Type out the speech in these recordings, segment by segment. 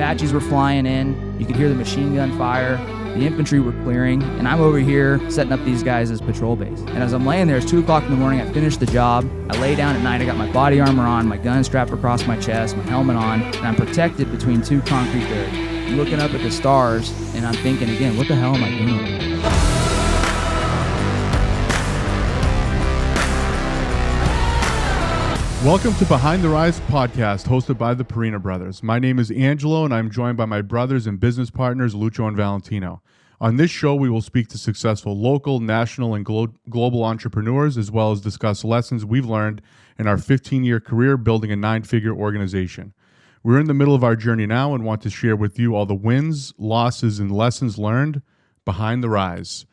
Apaches were flying in. You could hear the machine gun fire. The infantry were clearing, and I'm over here setting up these guys as patrol base. And as I'm laying there, it's 2 o'clock in the morning. I finished the job. I lay down at night. I got my body armor on, my gun strapped across my chest, my helmet on, and I'm protected between 2 concrete barriers. I'm looking up at the stars, and I'm thinking again, what the hell am I doing? Welcome to Behind the Rise podcast, hosted by the Perrina Brothers. My name is Angelo, and I'm joined by my brothers and business partners, Lucho and Valentino. On this show, we will speak to successful local, national, and global entrepreneurs, as well as discuss lessons we've learned in our 15-year career building a 9-figure organization. We're in the middle of our journey now and want to share with you all the wins, losses, and lessons learned behind the rise.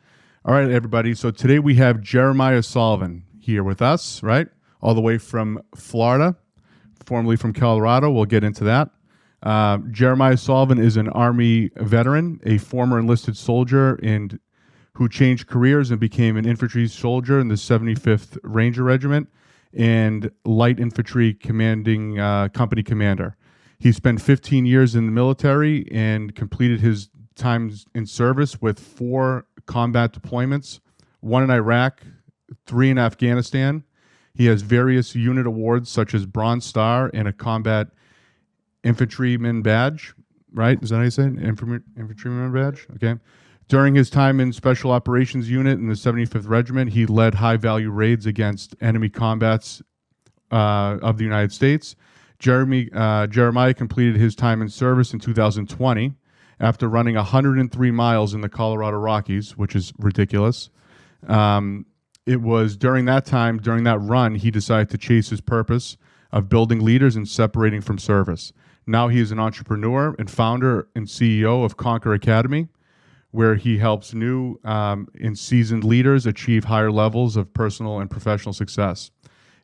All right, everybody. So today we have Jeramiah Solven here with us, right? All the way from Florida, formerly from Colorado. We'll get into that. Jeramiah Solven is an Army veteran, a former enlisted soldier, and who changed careers and became an infantry soldier in the 75th Ranger Regiment and light infantry commanding company commander. He spent 15 years in the military and completed his time in service with 4 combat deployments, 1 in Iraq, 3 in Afghanistan. He has various unit awards such as Bronze Star and a Combat Infantryman Badge, right? Is that how you say it? Infantryman Badge? Okay. During his time in Special Operations Unit in the 75th Regiment, he led high-value raids against enemy combats of the United States. Jeramiah completed his time in service in 2020 after running 103 miles in the Colorado Rockies, which is ridiculous. It was during that time, during that run, he decided to chase his purpose of building leaders and separating from service. Now he is an entrepreneur and founder and CEO of Conquer Academy, where he helps new and seasoned leaders achieve higher levels of personal and professional success.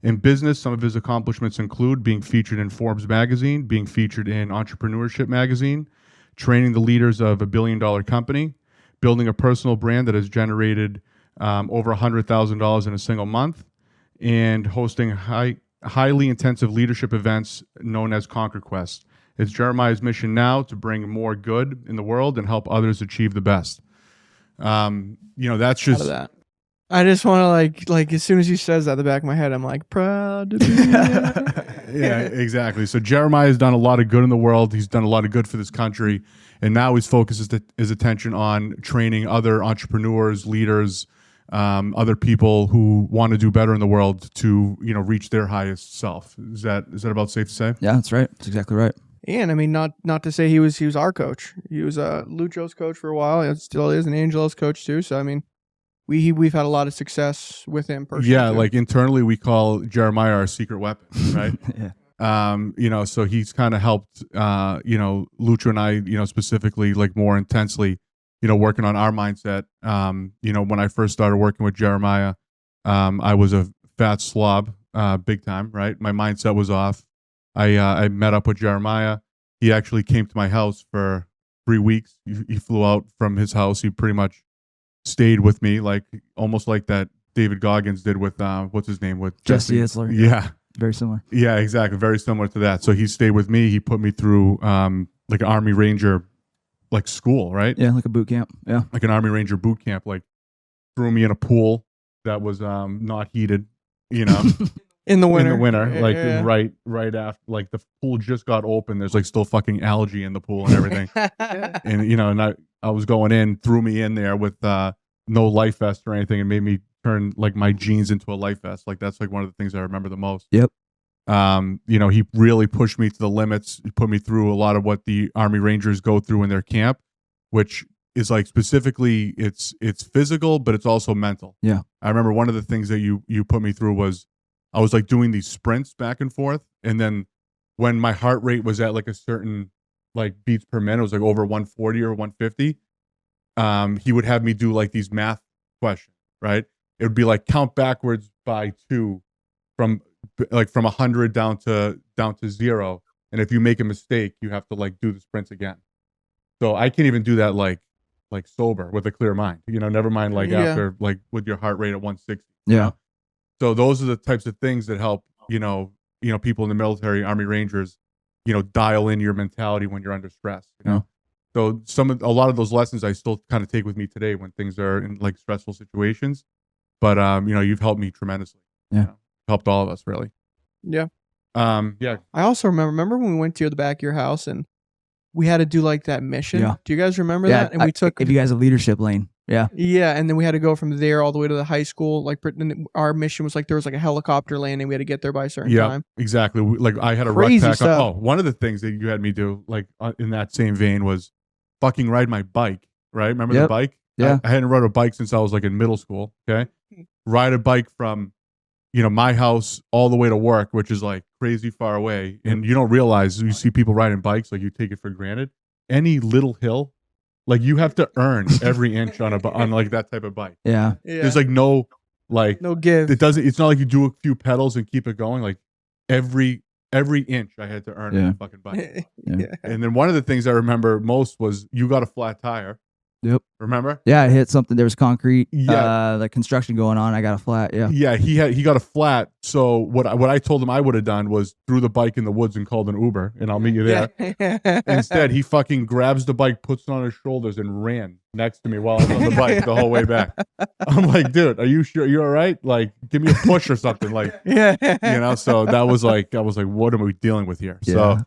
In business, some of his accomplishments include being featured in Forbes magazine, being featured in Entrepreneurship magazine, training the leaders of a billion-dollar company, building a personal brand that has generated over $100,000 in a single month, and hosting highly intensive leadership events known as Conquer Quest. It's Jeremiah's mission now to bring more good in the world and help others achieve the best. That's just... That. I just want to like as soon as he says that, the back of my head, I'm like, proud to be Yeah, exactly. So Jeremiah has done a lot of good in the world. He's done a lot of good for this country. And now he's focused his attention on training other entrepreneurs, leaders, other people who want to do better in the world to, reach their highest self. Is that about safe to say? Yeah, that's right. That's exactly right. And I mean, not to say he was our coach. He was Lucho's coach for a while. It still is, and Angelo's coach too. So I mean, we've had a lot of success with him personally. Yeah, too. like internally we call Jeremiah our secret weapon, right? Yeah. So he's kind of helped Lucho and I, specifically like more intensely, working on our mindset. When I first started working with Jeremiah, I was a fat slob, big time, right? My mindset was off. I met up with Jeremiah. He actually came to my house for 3 weeks. He flew out from his house. He pretty much stayed with me, like almost like that David Goggins did with what's his name, with Jesse Itzler. Yeah, very similar. Yeah, exactly, very similar to that. So he stayed with me. He put me through like an Army Ranger, like school, right? Yeah, like a boot camp. Yeah, like an Army Ranger boot camp. Like threw me in a pool that was not heated, in the winter. Like yeah. right after, like the pool just got open. There's like still fucking algae in the pool and everything. And I was going in, threw me in there with no life vest or anything, and made me turn like my jeans into a life vest. Like that's like one of the things I remember the most. Yep. He really pushed me to the limits. He put me through a lot of what the Army Rangers go through in their camp, which is like specifically it's physical, but it's also mental. Yeah. I remember one of the things that you put me through was I was like doing these sprints back and forth, and then when my heart rate was at like a certain like beats per minute, it was like over 140 or 150. He would have me do like these math questions, right? It would be like count backwards by 2 from 100 down to 0, and if you make a mistake, you have to like do the sprints again. So I can't even do that like sober with a clear mind, never mind like after like with your heart rate at 160. Yeah. So those are the types of things that help, people in the military, Army Rangers, dial in your mentality when you're under stress, So a lot of those lessons I still kind of take with me today when things are in like stressful situations. But you've helped me tremendously. Yeah. Helped all of us really. Yeah. Yeah. I also remember when we went to the back of your house and we had to do like that mission. Yeah. Do you guys remember that? And we took if you guys have leadership lane. Yeah. Yeah, and then we had to go from there all the way to the high school. Like our mission was like there was like a helicopter landing. We had to get there by a certain time. Exactly. Like I had a Crazy rucksack. stuff. Oh, one of the things that you had me do, like in that same vein, was fucking ride my bike. Right? Remember the bike? Yeah. I hadn't rode a bike since I was like in middle school. Okay. Ride a bike from, my house all the way to work, which is like crazy far away. And you don't realize, you see people riding bikes, like you take it for granted. Any little hill, like you have to earn every inch on like that type of bike. Yeah. There's like no give. It's not like you do a few pedals and keep it going. Like every inch I had to earn on the fucking bike. Yeah. And then one of the things I remember most was you got a flat tire. Yep. Remember? Yeah, I hit something. There was concrete, Yeah. like construction going on. I got a flat. Yeah. Yeah, he got a flat. So what I told him I would have done was threw the bike in the woods and called an Uber, and I'll meet you there. Yeah. Instead, he fucking grabs the bike, puts it on his shoulders, and ran next to me while I was on the bike the whole way back. I'm like, dude, are you sure you're all right? Like, give me a push or something. Like, So that was like, I was like, what am we dealing with here? Yeah. So,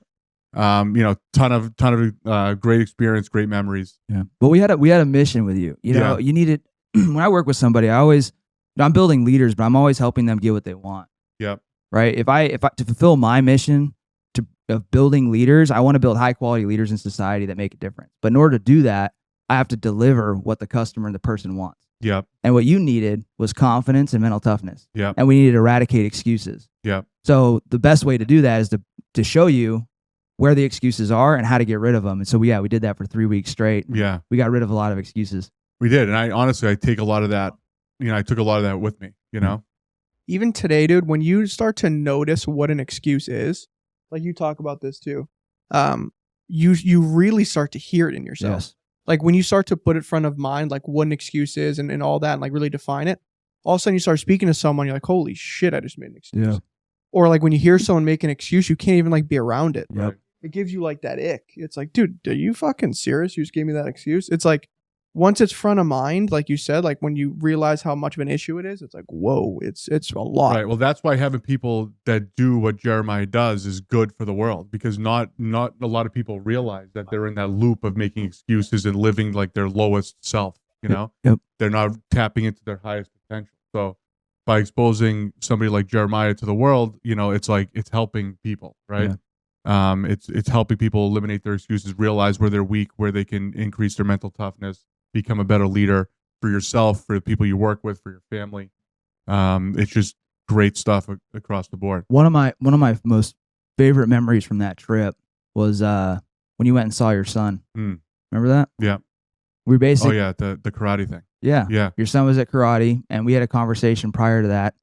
ton of great experience, great memories. Yeah. But we had a mission with you. You needed when I work with somebody, I'm building leaders, but I'm always helping them get what they want. Yep. Right. If I to fulfill my mission of building leaders, I want to build high quality leaders in society that make a difference. But in order to do that, I have to deliver what the customer and the person wants. Yep. And what you needed was confidence and mental toughness. Yep. And we needed to eradicate excuses. Yep. So the best way to do that is to show you where the excuses are and how to get rid of them. And so we did that for 3 weeks straight. Yeah. We got rid of a lot of excuses. We did. And I take a lot of that, I took a lot of that with me, Even today, dude, when you start to notice what an excuse is, like you talk about this too, you really start to hear it in yourself. Yes. Like when you start to put it front of mind, like what an excuse is and all that, and like really define it, all of a sudden you start speaking to someone, you're like, holy shit, I just made an excuse. Yeah. Or like when you hear someone make an excuse, you can't even like be around it. Yep. It gives you like that ick. It's like, dude, are you fucking serious? You just gave me that excuse? It's like, once it's front of mind, like you said, like when you realize how much of an issue it is, it's like, whoa, it's a lot. Right. Well, that's why having people that do what Jeremiah does is good for the world, because not a lot of people realize that they're in that loop of making excuses and living like their lowest self, Yep. They're not tapping into their highest potential. So by exposing somebody like Jeremiah to the world, it's like, it's helping people, right? Yeah. It's helping people eliminate their excuses, realize where they're weak, where they can increase their mental toughness, become a better leader for yourself, for the people you work with, for your family. It's just great stuff across the board. One of my most favorite memories from that trip was when you went and saw your son. Remember that? Yeah. We basically. Oh yeah, the karate thing. Yeah. Yeah. Your son was at karate, and we had a conversation prior to that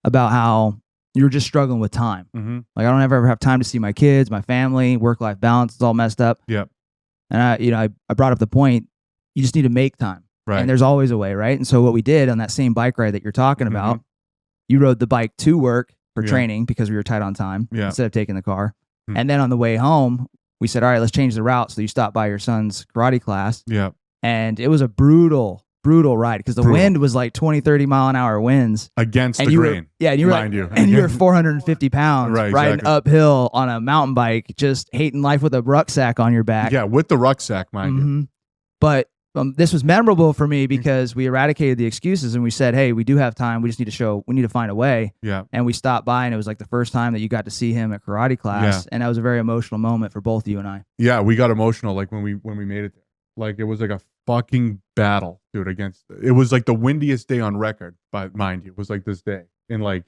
about how you were just struggling with time. Like, I don't ever have time to see my kids, my family, work-life balance is all messed up. Yep. And I brought up the point, you just need to make time. Right. And there's always a way, right? And so what we did on that same bike ride that you're talking about, you rode the bike to work for training because we were tight on time instead of taking the car. And then on the way home, we said, all right, let's change the route. So you stop by your son's karate class. Yeah. And it was a brutal ride because the wind was like 20, 30 mile an hour winds. Against the grain. And you were 450 pounds riding uphill on a mountain bike, just hating life with a rucksack on your back. Yeah, with the rucksack, mind you. But this was memorable for me because we eradicated the excuses and we said, hey, we do have time. We just need to find a way. Yeah. And we stopped by, and it was like the first time that you got to see him at karate class. Yeah. And that was a very emotional moment for both you and I. Yeah, we got emotional like when we made it there. Like, it was like a fucking battle, dude, it was like the windiest day on record, but mind you, it was like this day. And like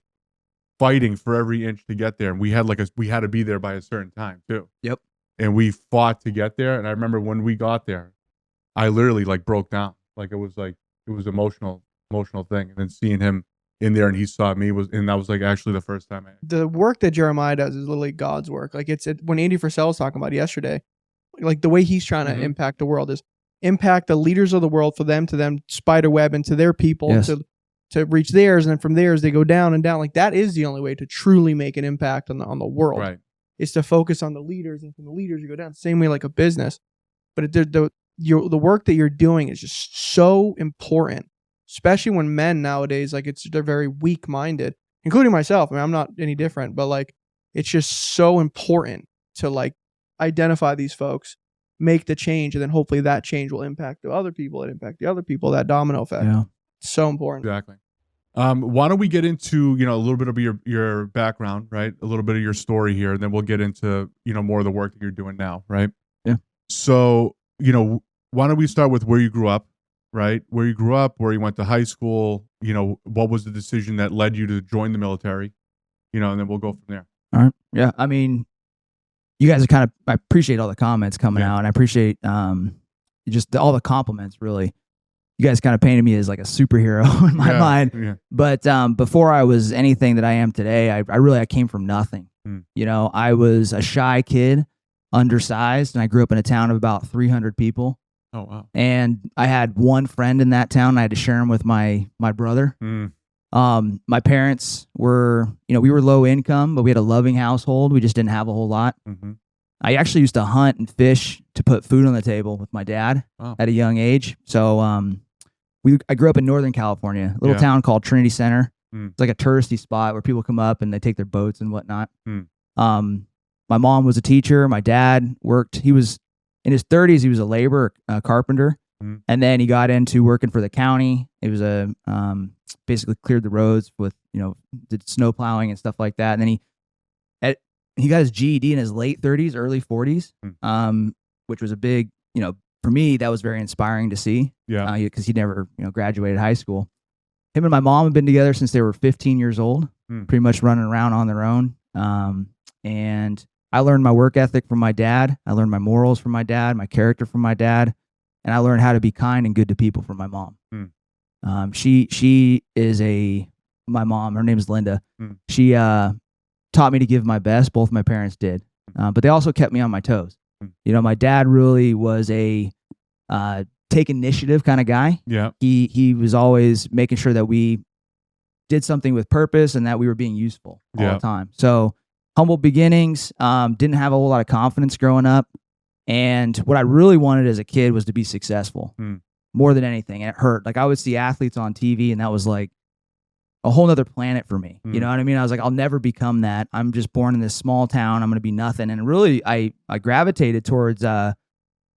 fighting for every inch to get there. And we had to be there by a certain time too. Yep. And we fought to get there. And I remember when we got there, I literally like broke down. Like it was emotional thing. And then seeing him in there and he saw me and that was like actually the first time. The work that Jeremiah does is literally God's work. Like when Andy Frisell was talking about it yesterday, like the way he's trying to impact the world is impact the leaders of the world to them spider web into their people to reach theirs. And then from theirs, they go down and down. Like that is the only way to truly make an impact on the world. Right. is to focus on the leaders, and from the leaders you go down. Same way like a business, but the work that you're doing is just so important, especially when men nowadays, like they're very weak minded, including myself. I mean, I'm not any different, but like it's just so important to like identify these folks, make the change, and then hopefully that change will impact the other people and impact the other people. That domino effect. Yeah. It's so important. Exactly. Why don't we get into, a little bit of your background, right? A little bit of your story here, and then we'll get into, more of the work that you're doing now, right? Yeah. So, why don't we start with where you grew up, right? Where you grew up, where you went to high school, what was the decision that led you to join the military, and then we'll go from there. All right. Yeah. I mean, you guys are I appreciate all the comments coming out, and I appreciate just all the compliments, really. You guys kind of painted me as like a superhero in my mind. Yeah. But before I was anything that I am today, I came from nothing. I was a shy kid, undersized, and I grew up in a town of about 300 people. Oh, wow. And I had one friend in that town. And I had to share him with my brother. My parents were, we were low income, but we had a loving household. We just didn't have a whole lot. Mm-hmm. I actually used to hunt and fish to put food on the table with my dad at a young age. So I grew up in Northern California, a little town called Trinity Center. It's like a touristy spot where people come up and they take their boats and whatnot. My mom was a teacher. My dad worked. He was in his 30s. He was a laborer, carpenter. And then he got into working for the county. It was basically cleared the roads with, did snow plowing and stuff like that. And then he got his GED in his late 30s, early 40s, which was a big, for me, that was very inspiring to see. Yeah. Because he never, graduated high school. Him and my mom have been together since they were 15 years old, pretty much running around on their own. And I learned my work ethic from my dad. I learned my morals from my dad, my character from my dad. And I learned how to be kind and good to people from my mom. She is my mom, her name is Linda. She taught me to give my best. Both my parents did. But they also kept me on my toes. My dad really was a take initiative kind of guy. Yeah. He was always making sure that we did something with purpose and that we were being useful all the time. So humble beginnings, didn't have a whole lot of confidence growing up. And what I really wanted as a kid was to be successful more than anything. And it hurt. Like I would see athletes on TV and that was like a whole nother planet for me. You know what I mean? I was like, I'll never become that. I'm just born in this small town. I'm going to be nothing. And really, I gravitated towards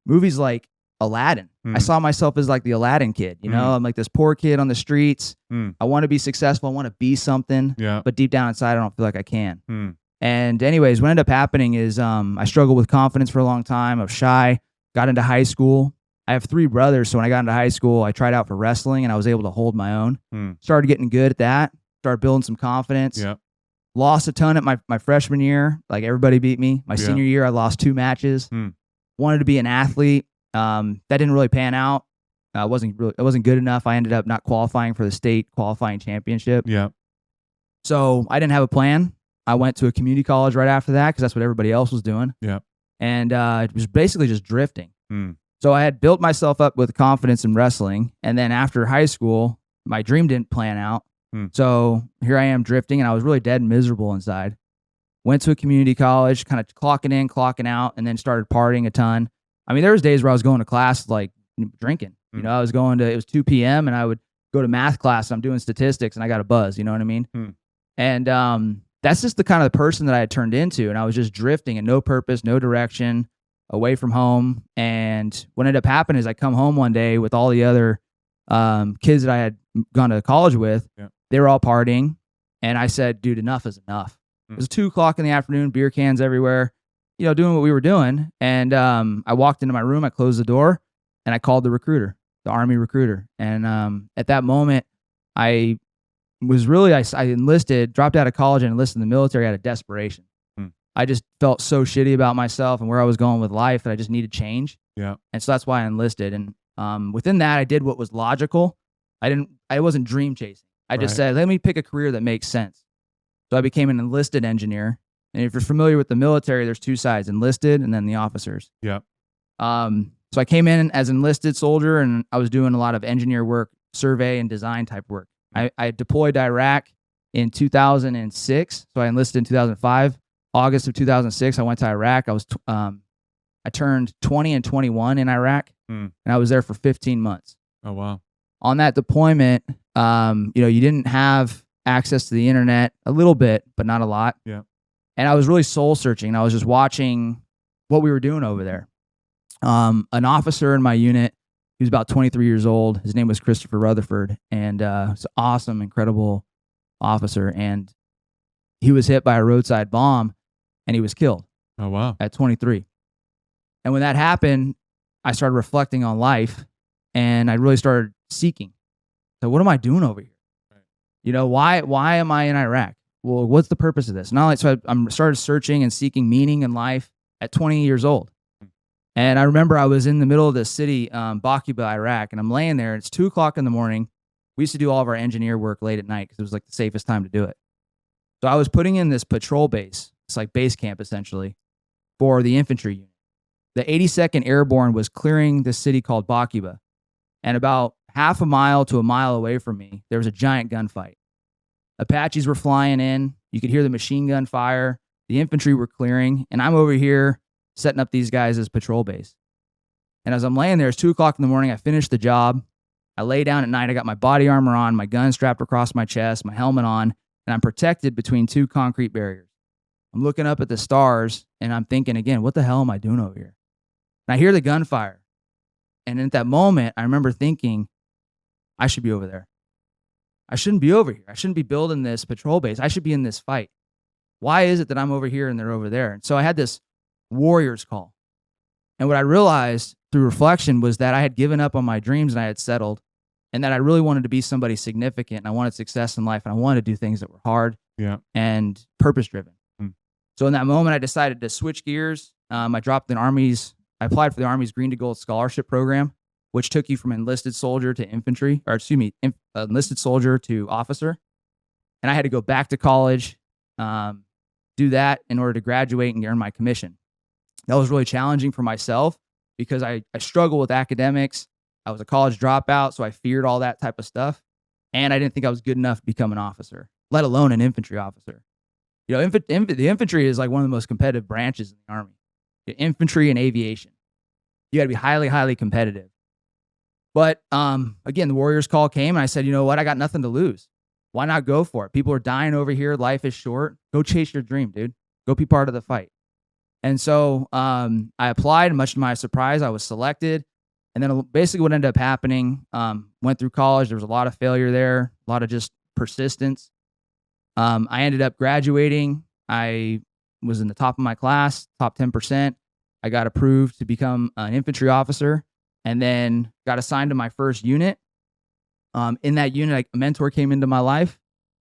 movies like Aladdin. I saw myself as like the Aladdin kid. I'm like this poor kid on the streets. I want to be successful. I want to be something. Yeah. But deep down inside, I don't feel like I can. And anyways, what ended up happening is I struggled with confidence for a long time. I was shy. Got into high school. I have 3 brothers, so when I got into high school, I tried out for wrestling, and I was able to hold my own. Started getting good at that. Started building some confidence. Yeah. Lost a ton at my freshman year. Like everybody beat me. My senior year, I lost 2 matches. Wanted to be an athlete. That didn't really pan out. I wasn't good enough. I ended up not qualifying for the state qualifying championship. Yeah. So I didn't have a plan. I went to a community college right after that because that's what everybody else was doing. Yeah. And it was basically just drifting. So I had built myself up with confidence in wrestling. And then after high school, my dream didn't plan out. So here I am drifting, and I was really dead and miserable inside. Went to a community college, kind of clocking in, clocking out, and then started partying a ton. I mean, there was days where I was going to class like drinking. I was it was 2 p.m. and I would go to math class. And I'm doing statistics, and I got a buzz. You know what I mean? And that's just the kind of the person that I had turned into. And I was just drifting and no purpose, no direction, away from home. And what ended up happening is I come home one day with all the other kids that I had gone to college with. Yeah. They were all partying. And I said, dude, enough is enough. It was 2:00 in the afternoon, beer cans everywhere, doing what we were doing. And I walked into my room, I closed the door, and I called the recruiter, the Army recruiter. And at that moment, I enlisted, dropped out of college and enlisted in the military out of desperation. I just felt so shitty about myself and where I was going with life that I just needed change. Yeah. And so that's why I enlisted. And within that, I did what was logical. I wasn't dream chasing. I just said, let me pick a career that makes sense. So I became an enlisted engineer. And if you're familiar with the military, there's 2 sides, enlisted and then the officers. Yeah. So I came in as an enlisted soldier, and I was doing a lot of engineer work, survey and design type work. I deployed to Iraq in 2006, so I enlisted in 2005. August of 2006, I went to Iraq. I turned 20 and 21 in Iraq, and I was there for 15 months. Oh, wow. On that deployment, you didn't have access to the internet, a little bit, but not a lot. Yeah. And I was really soul searching. I was just watching what we were doing over there. An officer in my unit, he was about 23 years old. His name was Christopher Rutherford, and he's an awesome, incredible officer. And he was hit by a roadside bomb, and he was killed. Oh, wow. At 23. And when that happened, I started reflecting on life, and I really started seeking. So what am I doing over here? Right. Why am I in Iraq? Well, what's the purpose of this? I started searching and seeking meaning in life at 20 years old. And I remember I was in the middle of the city, Bakuba, Iraq, and I'm laying there. It's 2:00 in the morning. We used to do all of our engineer work late at night because it was like the safest time to do it. So I was putting in this patrol base. It's like base camp, essentially, for the infantry unit. The 82nd Airborne was clearing this city called Bakuba. And about half a mile to a mile away from me, there was a giant gunfight. Apaches were flying in. You could hear the machine gun fire. The infantry were clearing. And I'm over here setting up these guys as patrol base. And as I'm laying there, it's 2:00 in the morning. I finished the job. I lay down at night. I got my body armor on, my gun strapped across my chest, my helmet on, and I'm protected between two concrete barriers. I'm looking up at the stars, and I'm thinking again, what the hell am I doing over here? And I hear the gunfire. And at that moment, I remember thinking, I should be over there. I shouldn't be over here. I shouldn't be building this patrol base. I should be in this fight. Why is it that I'm over here and they're over there? And so I had this warrior's call. And what I realized through reflection was that I had given up on my dreams and I had settled, and that I really wanted to be somebody significant, and I wanted success in life, and I wanted to do things that were hard and purpose-driven. So in that moment, I decided to switch gears. I applied for the Army's Green to Gold Scholarship Program, which took you from enlisted soldier to enlisted soldier to officer. And I had to go back to college, do that in order to graduate and earn my commission. That was really challenging for myself because I struggled with academics. I was a college dropout, so I feared all that type of stuff. And I didn't think I was good enough to become an officer, let alone an infantry officer. The infantry is like one of the most competitive branches in the Army. Infantry and aviation. You got to be highly, highly competitive. But again, the warrior's call came, and I said, you know what? I got nothing to lose. Why not go for it? People are dying over here. Life is short. Go chase your dream, dude. Go be part of the fight. And so I applied, and much to my surprise, I was selected. And then basically what ended up happening, went through college. There was a lot of failure there, a lot of just persistence. I ended up graduating. I was in the top of my class, top 10%. I got approved to become an infantry officer, and then got assigned to my first unit. In that unit, a mentor came into my life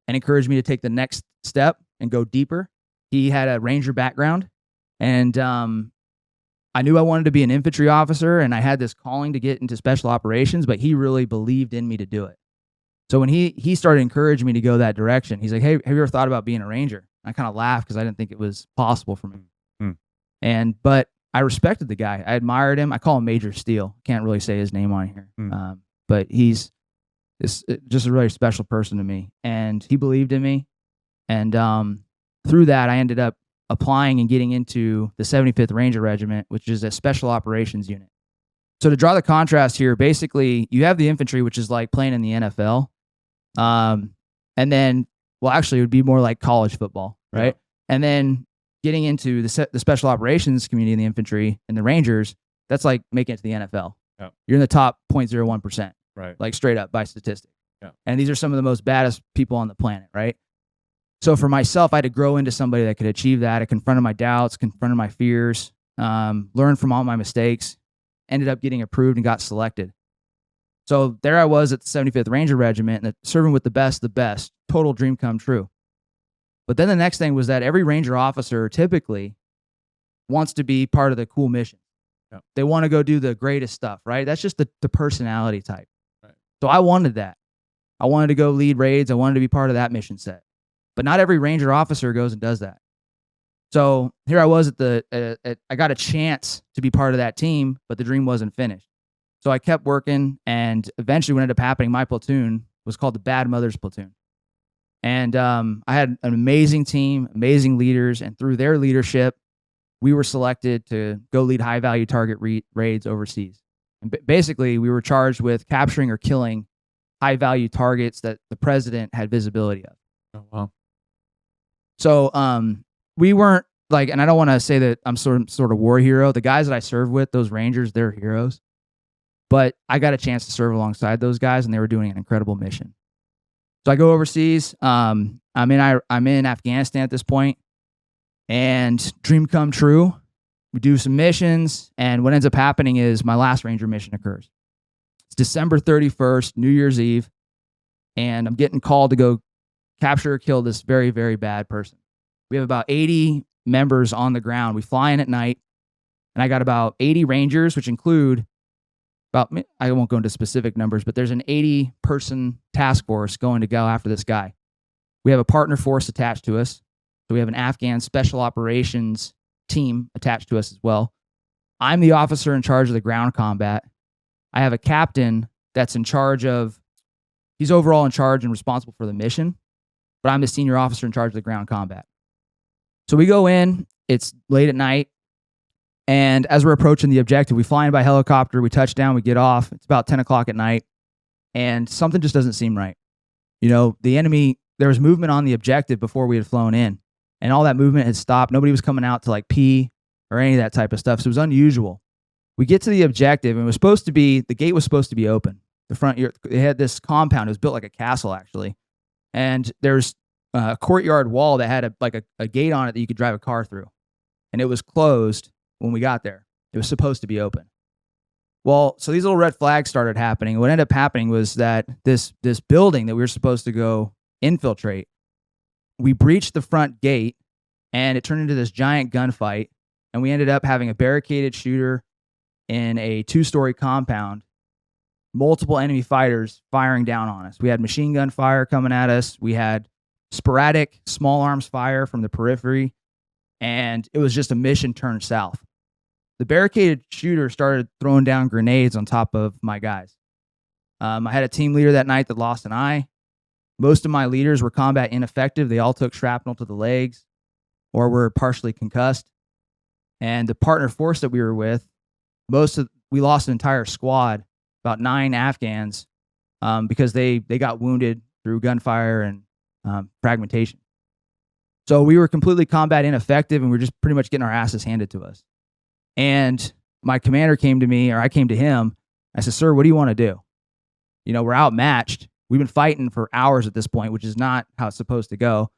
and encouraged me to take the next step and go deeper. He had a Ranger background, and I knew I wanted to be an infantry officer, and I had this calling to get into special operations, but he really believed in me to do it. So when he started encouraging me to go that direction, he's like, hey, have you ever thought about being a Ranger? I kind of laughed because I didn't think it was possible for me. But I respected the guy. I admired him. I call him Major Steele. Can't really say his name on here. But he's just a really special person to me. And he believed in me. And through that, I ended up applying and getting into the 75th Ranger Regiment, which is a special operations unit. So to draw the contrast here, basically, you have the infantry, which is like playing in the NFL. And then, well, actually, it would be more like college football, right? Yeah. And then getting into the special operations community in the infantry and the Rangers, that's like making it to the NFL. Yeah. You're in the top 0.01%, right? Like straight up by statistics. Yeah. And these are some of the most baddest people on the planet, right? So for myself, I had to grow into somebody that could achieve that. I confronted my doubts, confronted my fears, learned from all my mistakes, ended up getting approved and got selected. So there I was at the 75th Ranger Regiment, and serving with the best, total dream come true. But then the next thing was that every Ranger officer typically wants to be part of the cool mission. Yeah. They want to go do the greatest stuff, right? That's just the personality type. Right. So I wanted that. I wanted to go lead raids. I wanted to be part of that mission set. But not every Ranger officer goes and does that. So here I was I got a chance to be part of that team, but the dream wasn't finished. So I kept working, and eventually what ended up happening, my platoon was called the Bad Mothers Platoon. And I had an amazing team, amazing leaders, and through their leadership, we were selected to go lead high-value target raids overseas. And basically, we were charged with capturing or killing high-value targets that the president had visibility of. Oh, wow. So we weren't like, and I don't want to say that I'm sort of war hero. The guys that I served with, those Rangers, they're heroes. But I got a chance to serve alongside those guys, and they were doing an incredible mission. So I go overseas. I'm in Afghanistan at this point, and dream come true. We do some missions, and what ends up happening is my last Ranger mission occurs. It's December 31st, New Year's Eve, and I'm getting called to go capture or kill this very, very bad person. We have about 80 members on the ground. We fly in at night, and I got about 80 Rangers, which include about, I won't go into specific numbers, but there's an 80-person task force going to go after this guy. We have a partner force attached to us. So we have an Afghan special operations team attached to us as well. I'm the officer in charge of the ground combat. I have a captain that's in charge of, he's overall in charge and responsible for the mission, but I'm the senior officer in charge of the ground combat. So we go in, it's late at night, and as we're approaching the objective, we fly in by helicopter, we touch down, we get off. It's about 10 o'clock at night, and something just doesn't seem right. You know, the enemy, there was movement on the objective before we had flown in, and all that movement had stopped. Nobody was coming out to like pee or any of that type of stuff, so it was unusual. We get to the objective, and it was supposed to be, the gate was supposed to be open. The front, they had this compound, it was built like a castle actually, and there's a courtyard wall that had a gate on it that you could drive a car through, and it was closed when we got there. It was supposed to be open. Well, so these little red flags started happening. What ended up happening was that this building that we were supposed to go infiltrate, we breached the front gate, and it turned into this giant gunfight, and we ended up having a barricaded shooter in a 2-story compound, multiple enemy fighters firing down on us. We had machine gun fire coming at us. We had sporadic small arms fire from the periphery, and it was just a mission turned south. The barricaded shooter started throwing down grenades on top of my guys. I had a team leader that night that lost an eye. Most of my leaders were combat ineffective. They all took shrapnel to the legs or were partially concussed. And the partner force that we were with, we lost an entire squad, about 9 Afghans, because they got wounded through gunfire and fragmentation. So we were completely combat ineffective, and we were just pretty much getting our asses handed to us. And my commander came to me, or I came to him. I said, "Sir, what do you want to do? You know, we're outmatched. We've been fighting for hours at this point, which is not how it's supposed to go."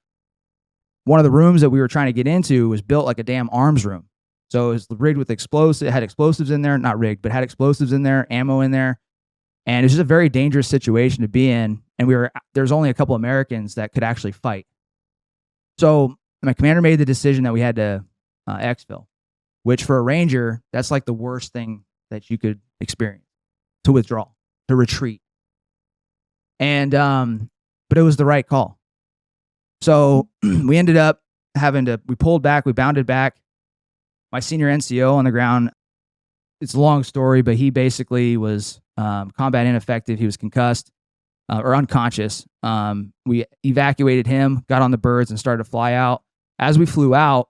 One of the rooms that we were trying to get into was built like a damn arms room. So it was rigged with explosives. It had explosives in there, not rigged, but had explosives in there, ammo in there. And it was just a very dangerous situation to be in. And there's only a couple Americans that could actually fight. So my commander made the decision that we had to exfil, which for a Ranger, that's like the worst thing that you could experience, to withdraw, to retreat. And, but it was the right call. So we ended up we pulled back, we bounded back. My senior NCO on the ground, it's a long story, but he basically was combat ineffective. He was concussed or unconscious. We evacuated him, got on the birds, and started to fly out. As we flew out,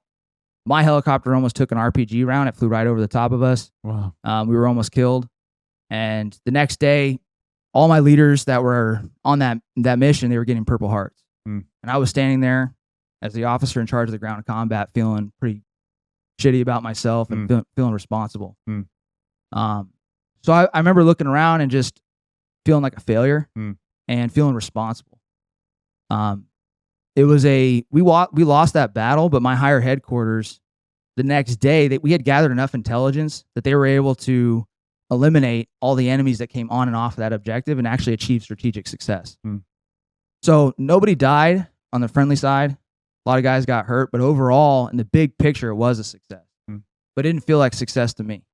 my helicopter almost took an RPG round. It flew right over the top of us. Wow. We were almost killed. And the next day, all my leaders that were on that mission, they were getting Purple Hearts. And I was standing there as the officer in charge of the ground combat, feeling pretty shitty about myself and feeling responsible. So I remember looking around and just feeling like a failure and feeling responsible. It was we lost that battle, but my higher headquarters, the next day, we had gathered enough intelligence that they were able to eliminate all the enemies that came on and off of that objective and actually achieve strategic success. So nobody died on the friendly side. A lot of guys got hurt, but overall, in the big picture, it was a success. But it didn't feel like success to me.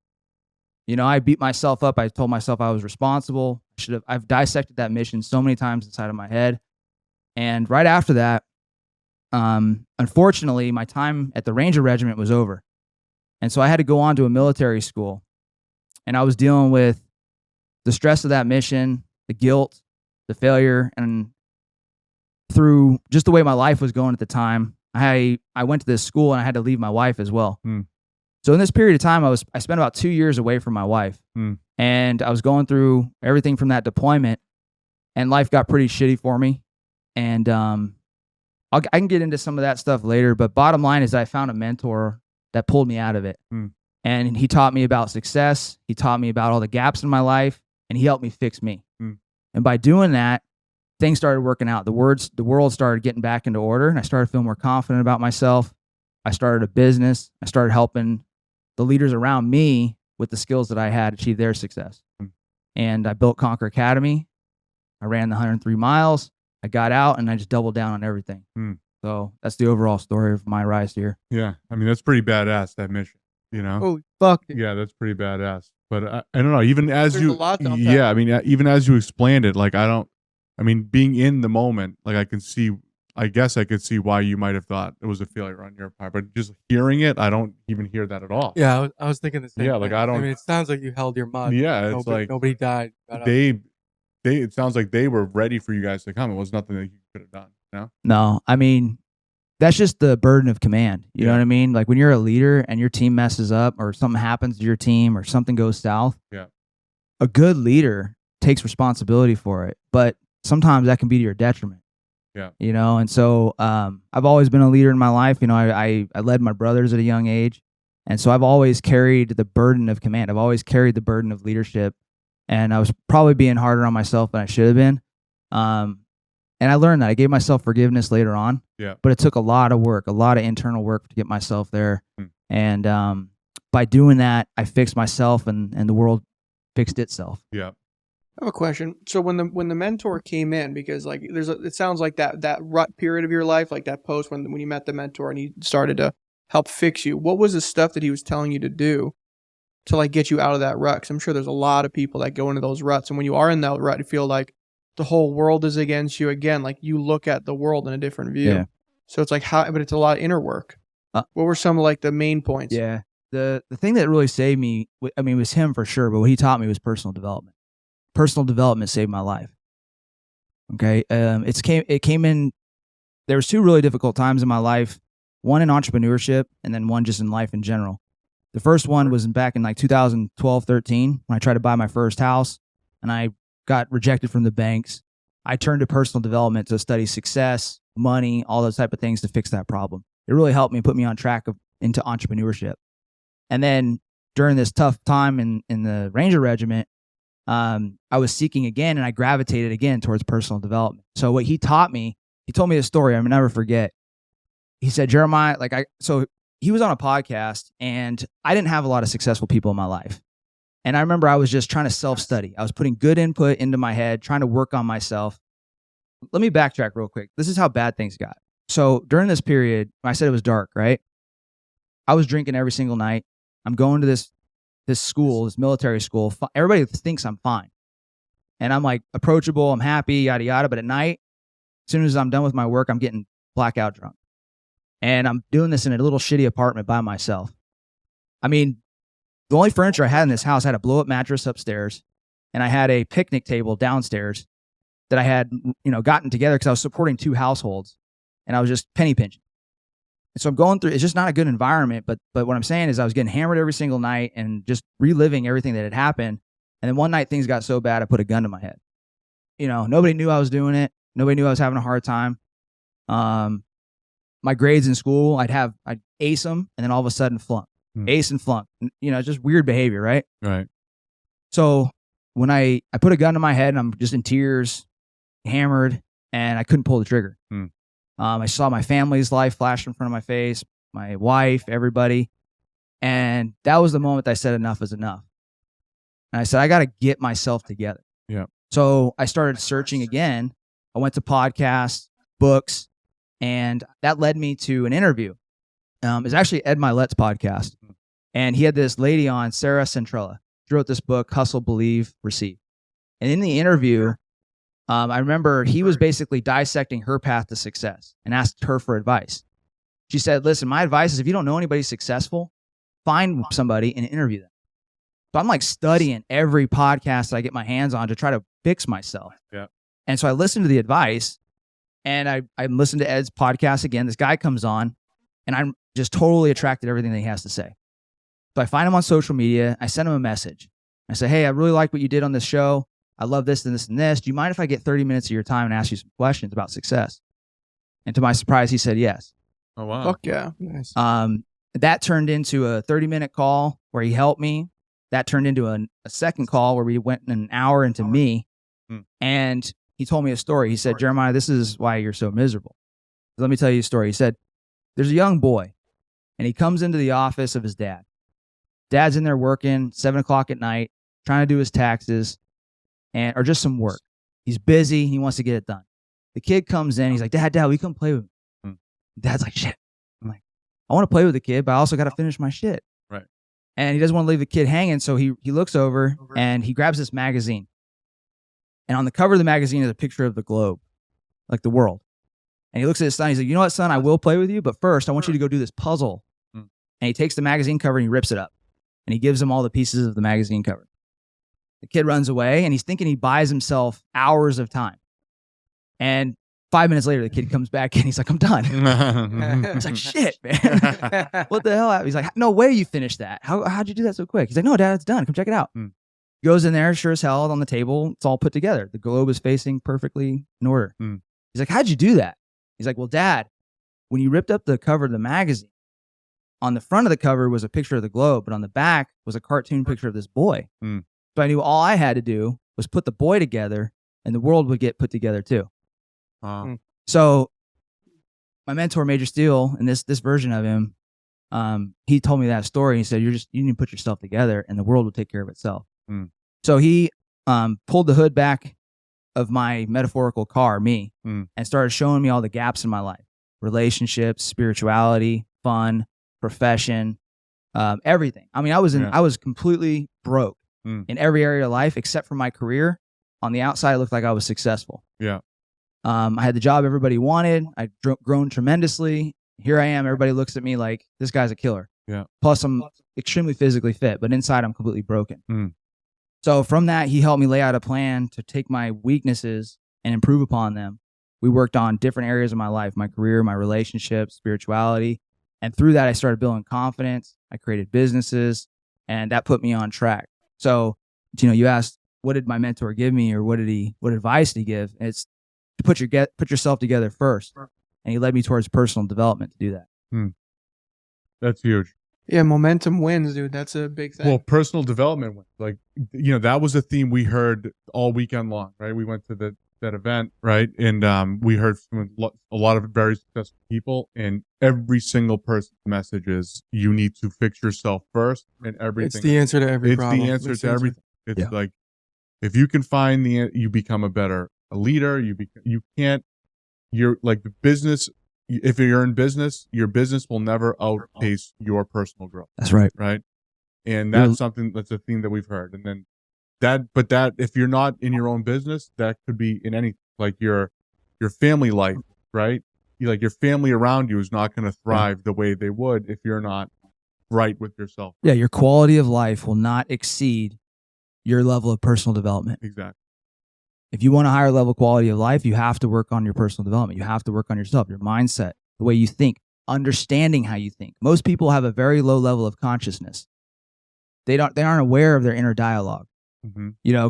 You know, I beat myself up. I told myself I was responsible. I've dissected that mission so many times inside of my head. And right after that, unfortunately, my time at the Ranger Regiment was over. And so I had to go on to a military school. And I was dealing with the stress of that mission, the guilt, the failure, and through just the way my life was going at the time, I went to this school and I had to leave my wife as well. So in this period of time, I spent about 2 years away from my wife, and I was going through everything from that deployment, and life got pretty shitty for me. And I can get into some of that stuff later, but bottom line is I found a mentor that pulled me out of it. And he taught me about success. He taught me about all the gaps in my life, and he helped me fix me. And by doing that, things started working out. The world started getting back into order, and I started feeling more confident about myself. I started a business. I started helping the leaders around me with the skills that I had achieve their success. And I built Conquer Academy. I ran the 103 miles. I got out and I just doubled down on everything. So that's the overall story of my rise here. Yeah. I mean, that's pretty badass, that mission, you know? Oh, fuck. Yeah, that's pretty badass. But I don't know, even as There's a lot to unpack. yeah, I mean, even as you explained it, like, being in the moment, like, I guess I could see why you might have thought it was a failure on your part, but just hearing it, I don't even hear that at all. Yeah, I was thinking the same. Yeah, like, thing. I don't. I mean, it sounds like you held your mud. Yeah, it's like nobody died. It sounds like they were ready for you guys to come. It was nothing that you could have done. No. No, I mean, that's just the burden of command. You know what I mean? Like when you're a leader and your team messes up, or something happens to your team, or something goes south. Yeah. A good leader takes responsibility for it, but sometimes that can be to your detriment. Yeah. You know, and so I've always been a leader in my life. You know, I led my brothers at a young age. And so I've always carried the burden of command. I've always carried the burden of leadership. And I was probably being harder on myself than I should have been. And I learned that. I gave myself forgiveness later on. Yeah. But it took a lot of work, a lot of internal work to get myself there. And by doing that, I fixed myself, and the world fixed itself. Yeah. I have a question. So when the mentor came in, because like it sounds like that rut period of your life, like that post when you met the mentor and he started to help fix you. What was the stuff that he was telling you to do to like get you out of that rut? 'Cause I'm sure there's a lot of people that go into those ruts, and when you are in that rut, you feel like the whole world is against you again. Like you look at the world in a different view. Yeah. So it's like but it's a lot of inner work. What were some of like the main points? Yeah. The thing that really saved me, I mean, it was him for sure, but what he taught me was personal development. Personal development saved my life. Okay. It came in, there was two really difficult times in my life, one in entrepreneurship and then one just in life in general. The first one was back in like 2012, 13, when I tried to buy my first house and I got rejected from the banks. I turned to personal development to study success, money, all those type of things to fix that problem. It really helped me, put me on track into entrepreneurship. And then during this tough time in the Ranger Regiment, I was seeking again, and I gravitated again towards personal development. So what he taught me, he told me this story I'll never forget. He said, Jeremiah, so he was on a podcast, and I didn't have a lot of successful people in my life. And I remember I was just trying to self-study. I was putting good input into my head, trying to work on myself. Let me backtrack real quick. This is how bad things got. So during this period, I said it was dark, right? I was drinking every single night. I'm going to this school, this military school. Everybody thinks I'm fine. And I'm like approachable, I'm happy, yada, yada. But at night, as soon as I'm done with my work, I'm getting blackout drunk. And I'm doing this in a little shitty apartment by myself. I mean, the only furniture I had in this house had a blow-up mattress upstairs, and I had a picnic table downstairs that I had, gotten together because I was supporting two households, and I was just penny pinching. And so I'm going through, it's just not a good environment, but what I'm saying is I was getting hammered every single night and just reliving everything that had happened. And then one night things got so bad, I put a gun to my head. Nobody knew I was doing it. Nobody knew I was having a hard time. My grades in school, I'd ace them and then all of a sudden flunk. Ace and flunk. Just weird behavior, right? Right. So when I put a gun to my head and I'm just in tears, hammered, and I couldn't pull the trigger. I saw my family's life flash in front of my face, my wife, everybody. And that was the moment I said enough is enough. And I said, I got to get myself together. Yeah. So I started searching again. I went to podcasts, books, and that led me to an interview. It's actually Ed Milet's podcast. And he had this lady on, Sarah Centrella. She wrote this book, Hustle, Believe, Receive. And in the interview, I remember he was basically dissecting her path to success and asked her for advice. She said, listen, my advice is if you don't know anybody successful, find somebody and interview them. So I'm like studying every podcast I get my hands on to try to fix myself. Yeah. And so I listened to the advice, And I listened to Ed's podcast again. This guy comes on, and I'm just totally attracted to everything that he has to say. So I find him on social media. I send him a message. I say, hey, I really like what you did on this show. I love this and this and this. Do you mind if I get 30 minutes of your time and ask you some questions about success? And to my surprise, he said yes. Oh, wow. Fuck yeah. Nice. That turned into a 30-minute call where he helped me. That turned into a second call where we went an hour into me. And he told me a story. He said, Jeremiah, this is why you're so miserable. Let me tell you a story. He said, there's a young boy, and he comes into the office of his dad. Dad's in there working 7 o'clock at night, trying to do his taxes or just some work. He's busy. He wants to get it done. The kid comes in. He's like, Dad, will you come play with me? Dad's like, shit. I'm like, I want to play with the kid, but I also got to finish my shit. Right. And he doesn't want to leave the kid hanging. So he looks over and he grabs this magazine. And on the cover of the magazine is a picture of the globe, like the world. And he looks at his son. He's like, you know what, son? I will play with you, but first I want you to go do this puzzle. And he takes the magazine cover and he rips it up. And he gives him all the pieces of the magazine cover. The kid runs away, and he's thinking he buys himself hours of time. And 5 minutes later, the kid comes back, and he's like, I'm done. He's like, shit, man. What the hell? He's like, no way you finished that. How'd you do that so quick? He's like, no, Dad, it's done. Come check it out. Goes in there, sure as hell, on the table. It's all put together. The globe is facing perfectly in order. He's like, how'd you do that? He's like, well, Dad, when you ripped up the cover of the magazine, on the front of the cover was a picture of the globe, but on the back was a cartoon picture of this boy. So I knew all I had to do was put the boy together, and the world would get put together too. So my mentor, Major Steele, and this version of him, he told me that story. He said, you need to put yourself together, and the world will take care of itself. So he pulled the hood back of my metaphorical car, me, and started showing me all the gaps in my life: relationships, spirituality, fun, profession, everything. I mean, I was completely broke in every area of life except for my career. On the outside, it looked like I was successful. Yeah. I had the job everybody wanted. I'd grown tremendously. Here I am. Everybody looks at me like this guy's a killer. Yeah. Plus, I'm extremely physically fit, but inside, I'm completely broken. So from that, he helped me lay out a plan to take my weaknesses and improve upon them. We worked on different areas of my life: my career, my relationships, spirituality. And through that, I started building confidence. I created businesses, and that put me on track. So, you asked, what did my mentor give me, or what advice did he give? It's to put yourself together first. And he led me towards personal development to do that. That's huge. Yeah, momentum wins, dude. That's a big thing. Well, personal development wins. Like, that was a theme we heard all weekend long, right? We went to that event, right? And we heard from a lot of very successful people, and every single person's message is you need to fix yourself first, and everything. It's the answer to every problem. It's the answer to everything. It's like, if you can find you become a leader. You're like the business. If you're in business, your business will never outpace your personal growth. That's right. Right. And that's that's a theme that we've heard. And then that if you're not in your own business, that could be in any, like your family life, right? Like your family around you is not going to thrive the way they would if you're not right with yourself. Yeah. Your quality of life will not exceed your level of personal development. Exactly. If you want a higher level quality of life, you have to work on your personal development. You have to work on yourself, your mindset, the way you think, understanding how you think. Most people have a very low level of consciousness. They aren't aware of their inner dialogue.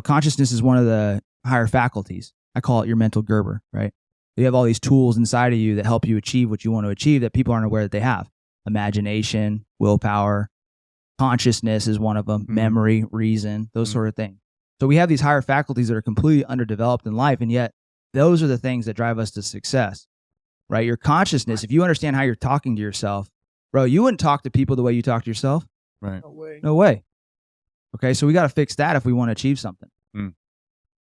Consciousness is one of the higher faculties. I call it your mental Gerber, right? You have all these tools inside of you that help you achieve what you want to achieve that people aren't aware that they have. Imagination, willpower, consciousness is one of them, memory, reason, those sort of things. So we have these higher faculties that are completely underdeveloped in life, and yet those are the things that drive us to success, right? Your consciousness, if you understand how you're talking to yourself, bro, you wouldn't talk to people the way you talk to yourself. Right. No way. Okay, so we got to fix that if we want to achieve something.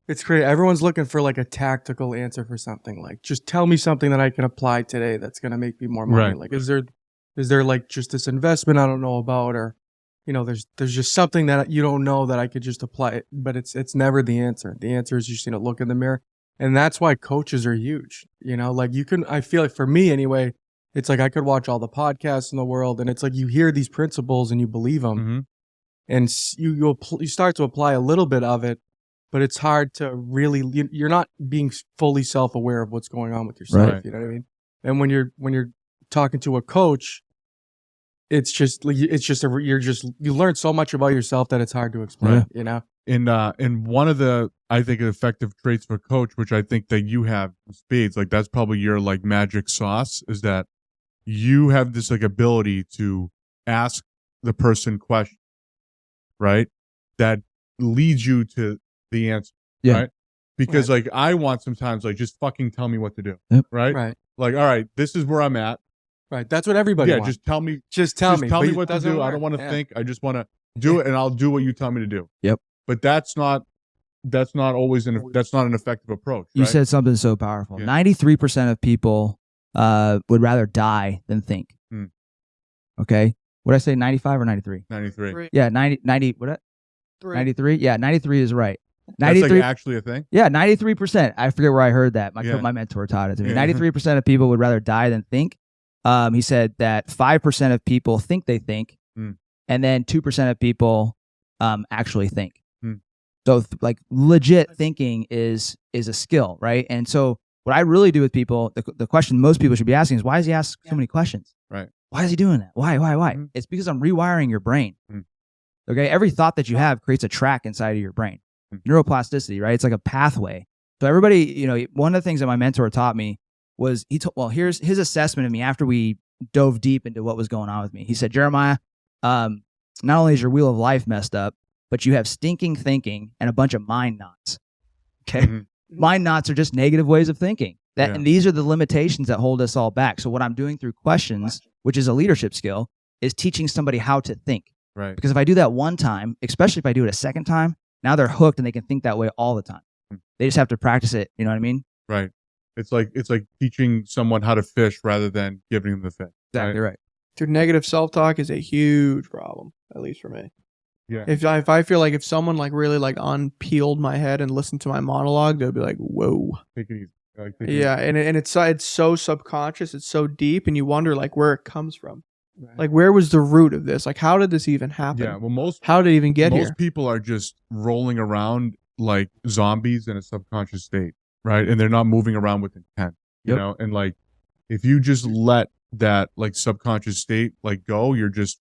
It's crazy. Everyone's looking for like a tactical answer for something. Like, just tell me something that I can apply today that's going to make me more money. Right. Like, is there like just this investment I don't know about, or there's just something that you don't know that I could just apply, but it's never the answer. The answer is just, look in the mirror. And that's why coaches are huge. Like I feel like for me anyway, it's like I could watch all the podcasts in the world, and it's like you hear these principles and you believe them, and you start to apply a little bit of it, but it's hard to really, you're not being fully self-aware of what's going on with yourself. Right. You know what I mean? And when you're talking to a coach, you learn so much about yourself that it's hard to explain, Right. you know? And one of the, I think, effective traits for a coach, which I think that you have in spades, like that's probably your like magic sauce, is that you have this like ability to ask the person questions, right? That leads you to the answer, Yeah. right? Because Right. like I want sometimes like just fucking tell me what to do, Yep. right? Right. Like, all right, this is where I'm at. Right. That's what everybody Yeah, wants. just tell me. Just tell me. Tell But me it what to doesn't do. I work. don't want to Yeah. think. I just want to do it, and I'll do what you tell me to do. Yep. But that's not always that's not an effective approach. You right? said something so powerful. Yeah. 93% of people would rather die than think. Hmm. Okay. What did I say, 95 or 93? 93. Yeah, 90, what? 93? Yeah, 93 is right. That's 93. like actually a thing. Yeah, 93%. I forget where I heard that. Yeah. My mentor taught it to me. Yeah. 93% of people would rather die than think. He said that 5% of people think they think, and then 2% of people actually think. So like legit thinking is a skill, right? And so what I really do with people, the question most people should be asking is, why does he ask so many questions? Right. Why is he doing that? Why? It's because I'm rewiring your brain. Okay. Every thought that you have creates a track inside of your brain. Neuroplasticity, right? It's like a pathway. So everybody, one of the things that my mentor taught me was here's his assessment of me after we dove deep into what was going on with me. He said, Jeremiah, not only is your wheel of life messed up, but you have stinking thinking and a bunch of mind knots. Okay. Mind knots are just negative ways of thinking. And these are the limitations that hold us all back. So what I'm doing through questions, which is a leadership skill, is teaching somebody how to think. Right. Because if I do that one time, especially if I do it a second time, now they're hooked and they can think that way all the time. They just have to practice it. You know what I mean? Right. It's like teaching someone how to fish rather than giving them the fish. Exactly right. Dude, negative self-talk is a huge problem, at least for me. Yeah. If I feel like if someone like really like unpeeled my head and listened to my monologue, they'd be like, "Whoa." Take it easy. Take it Yeah, easy. and it's so subconscious, it's so deep, and you wonder like where it comes from. Like, where was the root of this? Like, how did this even happen? Yeah. Well, How did it even get most here? people are just rolling around like zombies in a subconscious state, right? And they're not moving around with intent, you know? And like, if you just let that like subconscious state like go, you're just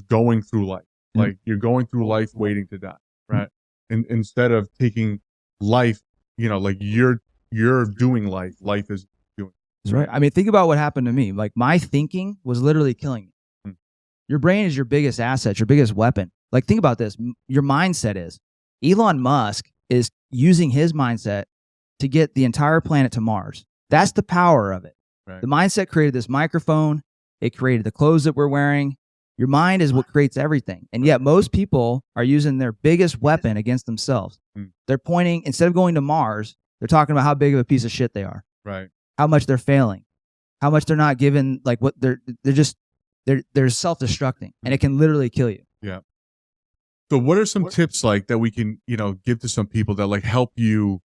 going through life. Like you're going through life waiting to die, right? And instead of taking life, like you're doing life. Life is doing. That's right. I mean, think about what happened to me. Like my thinking was literally killing me. Your brain is your biggest asset, your biggest weapon. Like think about this. Your mindset is. Elon Musk is using his mindset to get the entire planet to Mars. That's the power of it. Right. The mindset created this microphone. It created the clothes that we're wearing. Your mind is what creates everything. And yet most people are using their biggest weapon against themselves. They're pointing, instead of going to Mars, they're talking about how big of a piece of shit they are. Right. How much they're failing. How much they're not given, like what they're self-destructing. And it can literally kill you. Yeah. So what are some tips like that we can, give to some people that like help you,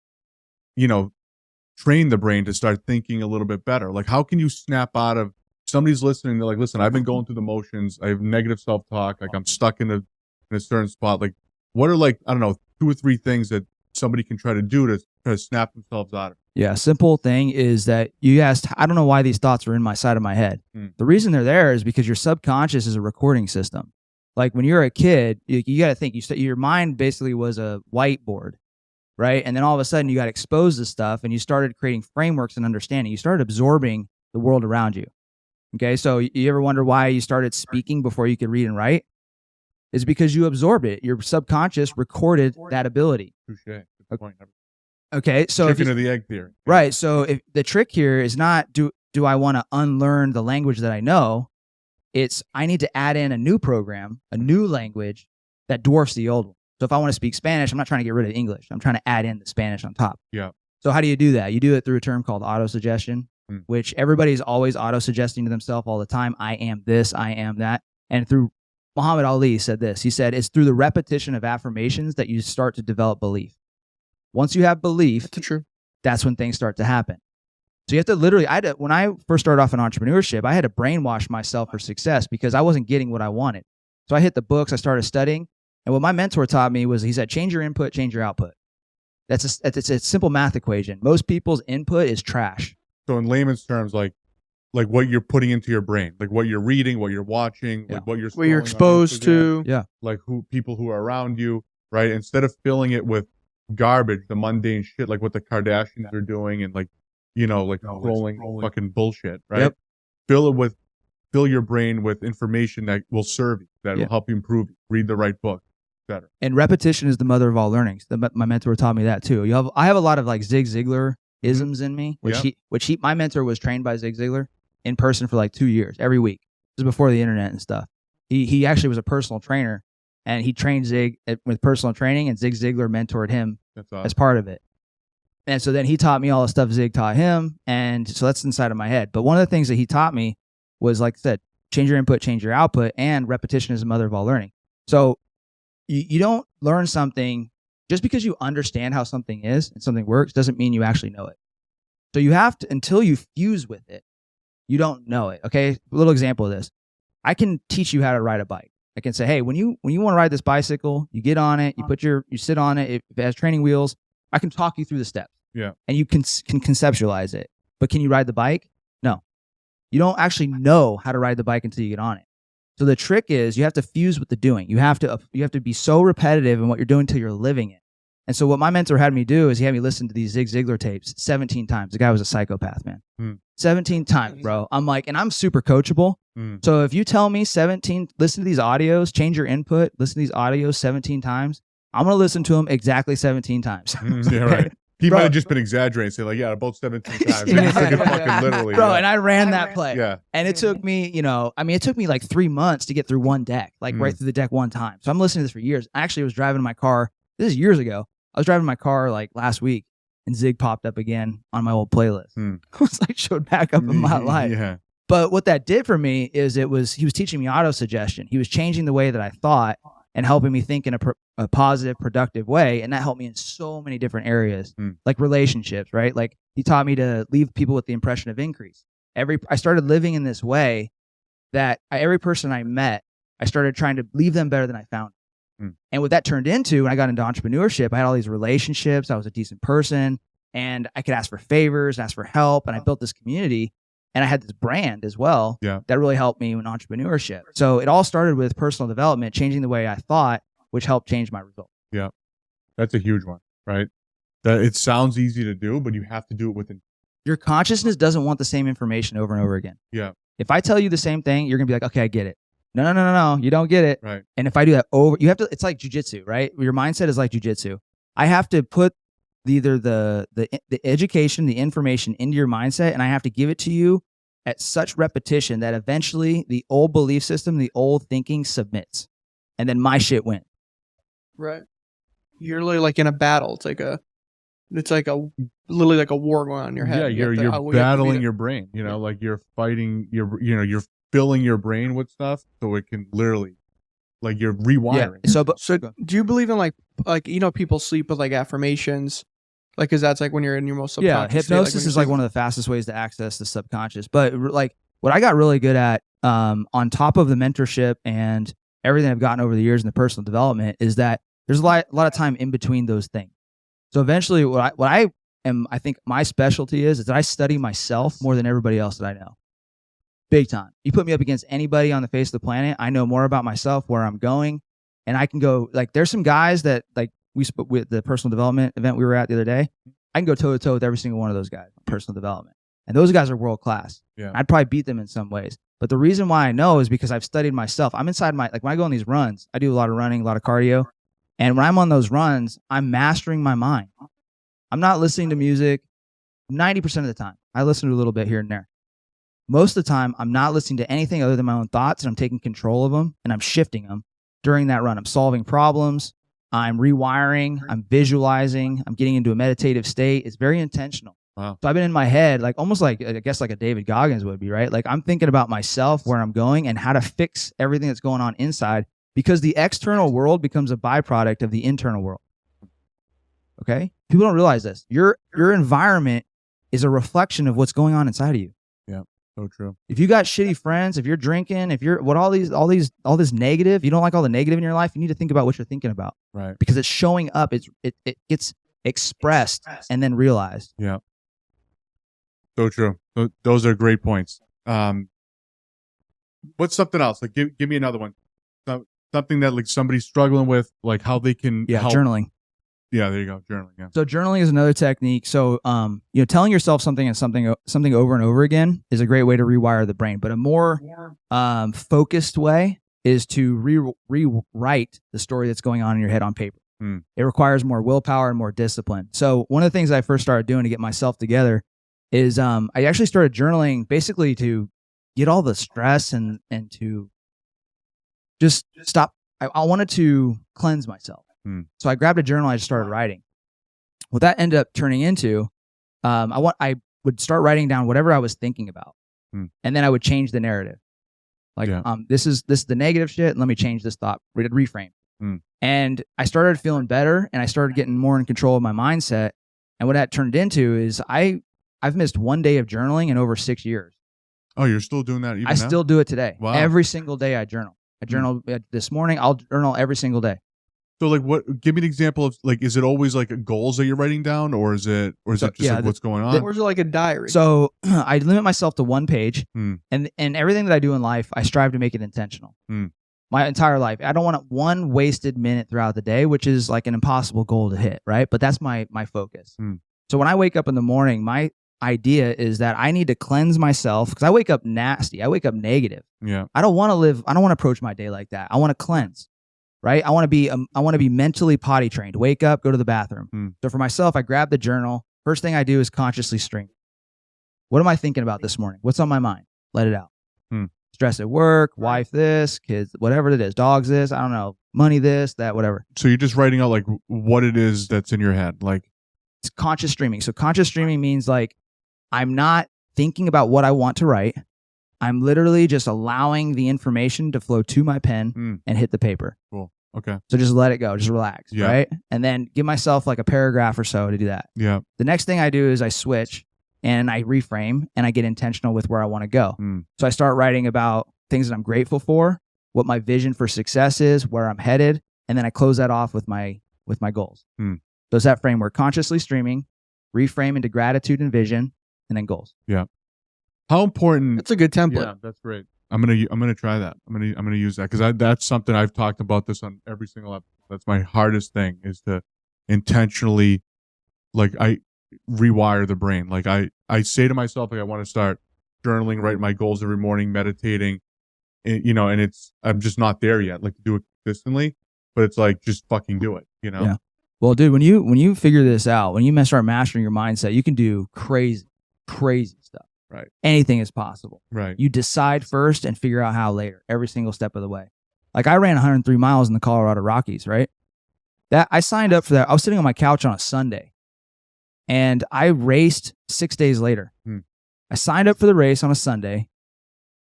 train the brain to start thinking a little bit better? Like how can you snap out of somebody's listening? They're like, listen, I've been going through the motions. I have negative self-talk. Like I'm stuck in a certain spot. Like what are like, I don't know, 2 or 3 things that somebody can try to do to try to snap themselves out of it? Yeah, simple thing is that you asked, I don't know why these thoughts are in my side of my head. The reason they're there is because your subconscious is a recording system. Like when you're a kid, you got to think, your mind basically was a whiteboard, right? And then all of a sudden you got exposed to stuff and you started creating frameworks and understanding. You started absorbing the world around you. Okay, so you ever wonder why you started speaking before you could read and write? It's because you absorbed it. Your subconscious recorded that ability. Touche. Good point. Okay, so Chicken or the egg theory. Right. So if the trick here is not do I want to unlearn the language that I know? It's I need to add in a new program, a new language that dwarfs the old one. So if I want to speak Spanish, I'm not trying to get rid of English. I'm trying to add in the Spanish on top. Yeah. So how do you do that? You do it through a term called autosuggestion, which everybody's always auto-suggesting to themselves all the time. I am this, I am that. And through Muhammad Ali said this. He said, it's through the repetition of affirmations that you start to develop belief. Once you have belief, that's when things start to happen. So you have to literally, when I first started off in entrepreneurship, I had to brainwash myself for success because I wasn't getting what I wanted. So I hit the books, I started studying. And what my mentor taught me was, he said, change your input, change your output. It's a simple math equation. Most people's input is trash. So in layman's terms, like what you're putting into your brain, like what you're reading, what you're watching, like what you're exposed to, like people who are around you, right? Instead of filling it with garbage, the mundane shit, like what the Kardashians are doing, and like scrolling fucking bullshit, right? Fill your brain with information that will serve you, that will help you improve. Read the right book, etc. And repetition is the mother of all learnings. My mentor taught me that too. I have a lot of like Zig Ziglar isms in me, which my mentor was trained by Zig Ziglar in person for like 2 years, every week. This was before the internet and stuff. He actually was a personal trainer, and he trained Zig with personal training, and Zig Ziglar mentored him as part of it. And so then he taught me all the stuff Zig taught him, and so that's inside of my head. But one of the things that he taught me was, like I said, change your input, change your output, and repetition is the mother of all learning. So you don't learn something just because you understand how something is and something works doesn't mean you actually know it. So you have to, until you fuse with it, you don't know it. Okay, a little example of this. I can teach you how to ride a bike. I can say, hey, when you want to ride this bicycle, you get on it, you sit on it. If it has training wheels, I can talk you through the steps. Yeah, and you can conceptualize it. But can you ride the bike? No. You don't actually know how to ride the bike until you get on it. So the trick is you have to fuse with the doing. You have to be so repetitive in what you're doing until you're living it. And so what my mentor had me do is he had me listen to these Zig Ziglar tapes 17 times. The guy was a psychopath, man. 17 times, bro. I'm like, and I'm super coachable. So if you tell me listen to these audios, change your input, listen to these audios 17 times, I'm going to listen to them exactly 17 times. Yeah, right. He might have just been exaggerating, say like, about 17 times. Fucking literally. Bro, and I ran that play. Yeah. And it took me, it took me like 3 months to get through one deck, like right through the deck one time. So I'm listening to this for years. I actually was driving my car. This is years ago. I was driving my car like last week, and Zig popped up again on my old playlist. It was like showed back up in my life. Yeah. But what that did for me is he was teaching me auto-suggestion. He was changing the way that I thought and helping me think in a positive, productive way. And that helped me in so many different areas, like relationships, right? Like he taught me to leave people with the impression of increase. I started living in this way that every person I met, I started trying to leave them better than I found. And what that turned into, when I got into entrepreneurship, I had all these relationships. I was a decent person, and I could ask for favors, ask for help, and I built this community. And I had this brand as well that really helped me in entrepreneurship. So it all started with personal development, changing the way I thought, which helped change my results. Yeah, that's a huge one, right? That it sounds easy to do, but you have to do it within. Your consciousness doesn't want the same information over and over again. Yeah. If I tell you the same thing, you're gonna be like, okay, I get it. No, you don't get it. Right. And if I do that you have to. It's like jujitsu, right? Your mindset is like jujitsu. I have to put either the education, the information into your mindset, and I have to give it to you at such repetition that eventually the old belief system, the old thinking submits, and then my shit wins. Right. You're literally like in a battle. It's like literally like a war going on in your head. Yeah, you're battling your brain. Like you're fighting you're filling your brain with stuff so it can literally, like, you're rewiring. Yeah. So do you believe in like people sleep with like affirmations? Like, cause that's like when you're in your most subconscious. Yeah, hypnosis is like one of the fastest ways to access the subconscious. But like what I got really good at, on top of the mentorship and everything I've gotten over the years in the personal development, is that there's a lot of time in between those things. So eventually I think my specialty is that I study myself more than everybody else that I know. Big time. You put me up against anybody on the face of the planet, I know more about myself, where I'm going, and I can go, like, there's some guys that, like, we spoke with the personal development event we were at the other day. I can go toe to toe with every single one of those guys, personal development. And those guys are world class. Yeah. I'd probably beat them in some ways. But the reason why I know is because I've studied myself. I'm inside when I go on these runs, I do a lot of running, a lot of cardio. And when I'm on those runs, I'm mastering my mind. I'm not listening to music 90% of the time. I listen to a little bit here and there. Most of the time, I'm not listening to anything other than my own thoughts, and I'm taking control of them, and I'm shifting them during that run. I'm solving problems. I'm rewiring. I'm visualizing. I'm getting into a meditative state. It's very intentional. Wow. So I've been in my head, like almost like, I guess like a David Goggins would be, right? Like I'm thinking about myself, where I'm going, and how to fix everything that's going on inside, because the external world becomes a byproduct of the internal world. Okay? People don't realize this. Your environment is a reflection of what's going on inside of you. Yeah. So true. If you got shitty friends, if you're drinking, if you're all this negative, you don't like all the negative in your life, you need to think about what you're thinking about. Right. Because it's showing up. It gets expressed, and then realized. Yeah. So true. Those are great points. What's something else? Like, give me another one. Something that like somebody's struggling with, like how they can help. Journaling. Yeah, there you go. Journaling. Yeah. So journaling is another technique. So, telling yourself something and something over and over again is a great way to rewire the brain. But a more focused way is to rewrite the story that's going on in your head on paper. It requires more willpower and more discipline. So one of the things I first started doing to get myself together is I actually started journaling basically to get all the stress and to just stop. I wanted to cleanse myself. So I grabbed a journal. I just started writing. What that ended up turning into, I would start writing down whatever I was thinking about, and then I would change the narrative. Like, this is the negative shit. And let me change this thought. Reframe. And I started feeling better, and I started getting more in control of my mindset. And what that turned into is I've missed one day of journaling in over 6 years. Oh, you're still doing that even now? I still do it today. Wow. Every single day I journal. I journal this morning. I'll journal every single day. So like give me an example of like, is it always like goals that you're writing down, or is it just like what's going on? Or is it like a diary? So I limit myself to one page, and everything that I do in life, I strive to make it intentional. My entire life. I don't want one wasted minute throughout the day, which is like an impossible goal to hit, right? But that's my focus. So when I wake up in the morning, my idea is that I need to cleanse myself because I wake up nasty. I wake up negative. Yeah. I don't want to approach my day like that. I want to cleanse, right? I want to be mentally potty trained. Wake up, go to the bathroom. So for myself, I grab the journal. First thing I do is consciously stream. What am I thinking about this morning? What's on my mind? Let it out. Stress at work, wife this, kids, whatever it is, dogs this, I don't know, money this, that, whatever. So you're just writing out like what it is that's in your head. Like, it's conscious streaming. So conscious streaming means like I'm not thinking about what I want to write. I'm literally just allowing the information to flow to my pen and hit the paper. Cool. Okay. So just let it go. Just relax. Right. And then give myself like a paragraph or so to do that. Yeah. The next thing I do is I switch and I reframe and I get intentional with where I want to go. So I start writing about things that I'm grateful for, what my vision for success is, where I'm headed. And then I close that off with my goals. So it's that framework: consciously streaming, reframe into gratitude and vision, and then goals. Yeah. How important? That's a good template. Yeah, that's great. I'm gonna try that. I'm gonna use that because that's something I've talked about this on every single episode. That's my hardest thing, is to intentionally, like, I rewire the brain. Like I say to myself, like, I want to start journaling, write my goals every morning, meditating, and I'm just not there yet. Like, to do it consistently, but it's like, just fucking do it. Yeah. Well, dude, when you figure this out, when you start mastering your mindset, you can do crazy stuff. Right. Anything is possible. Right. You decide first and figure out how later, every single step of the way. Like, I ran 103 miles in the Colorado Rockies, right? That I signed up for that. I was sitting on my couch on a Sunday, and I raced 6 days later. I signed up for the race on a Sunday,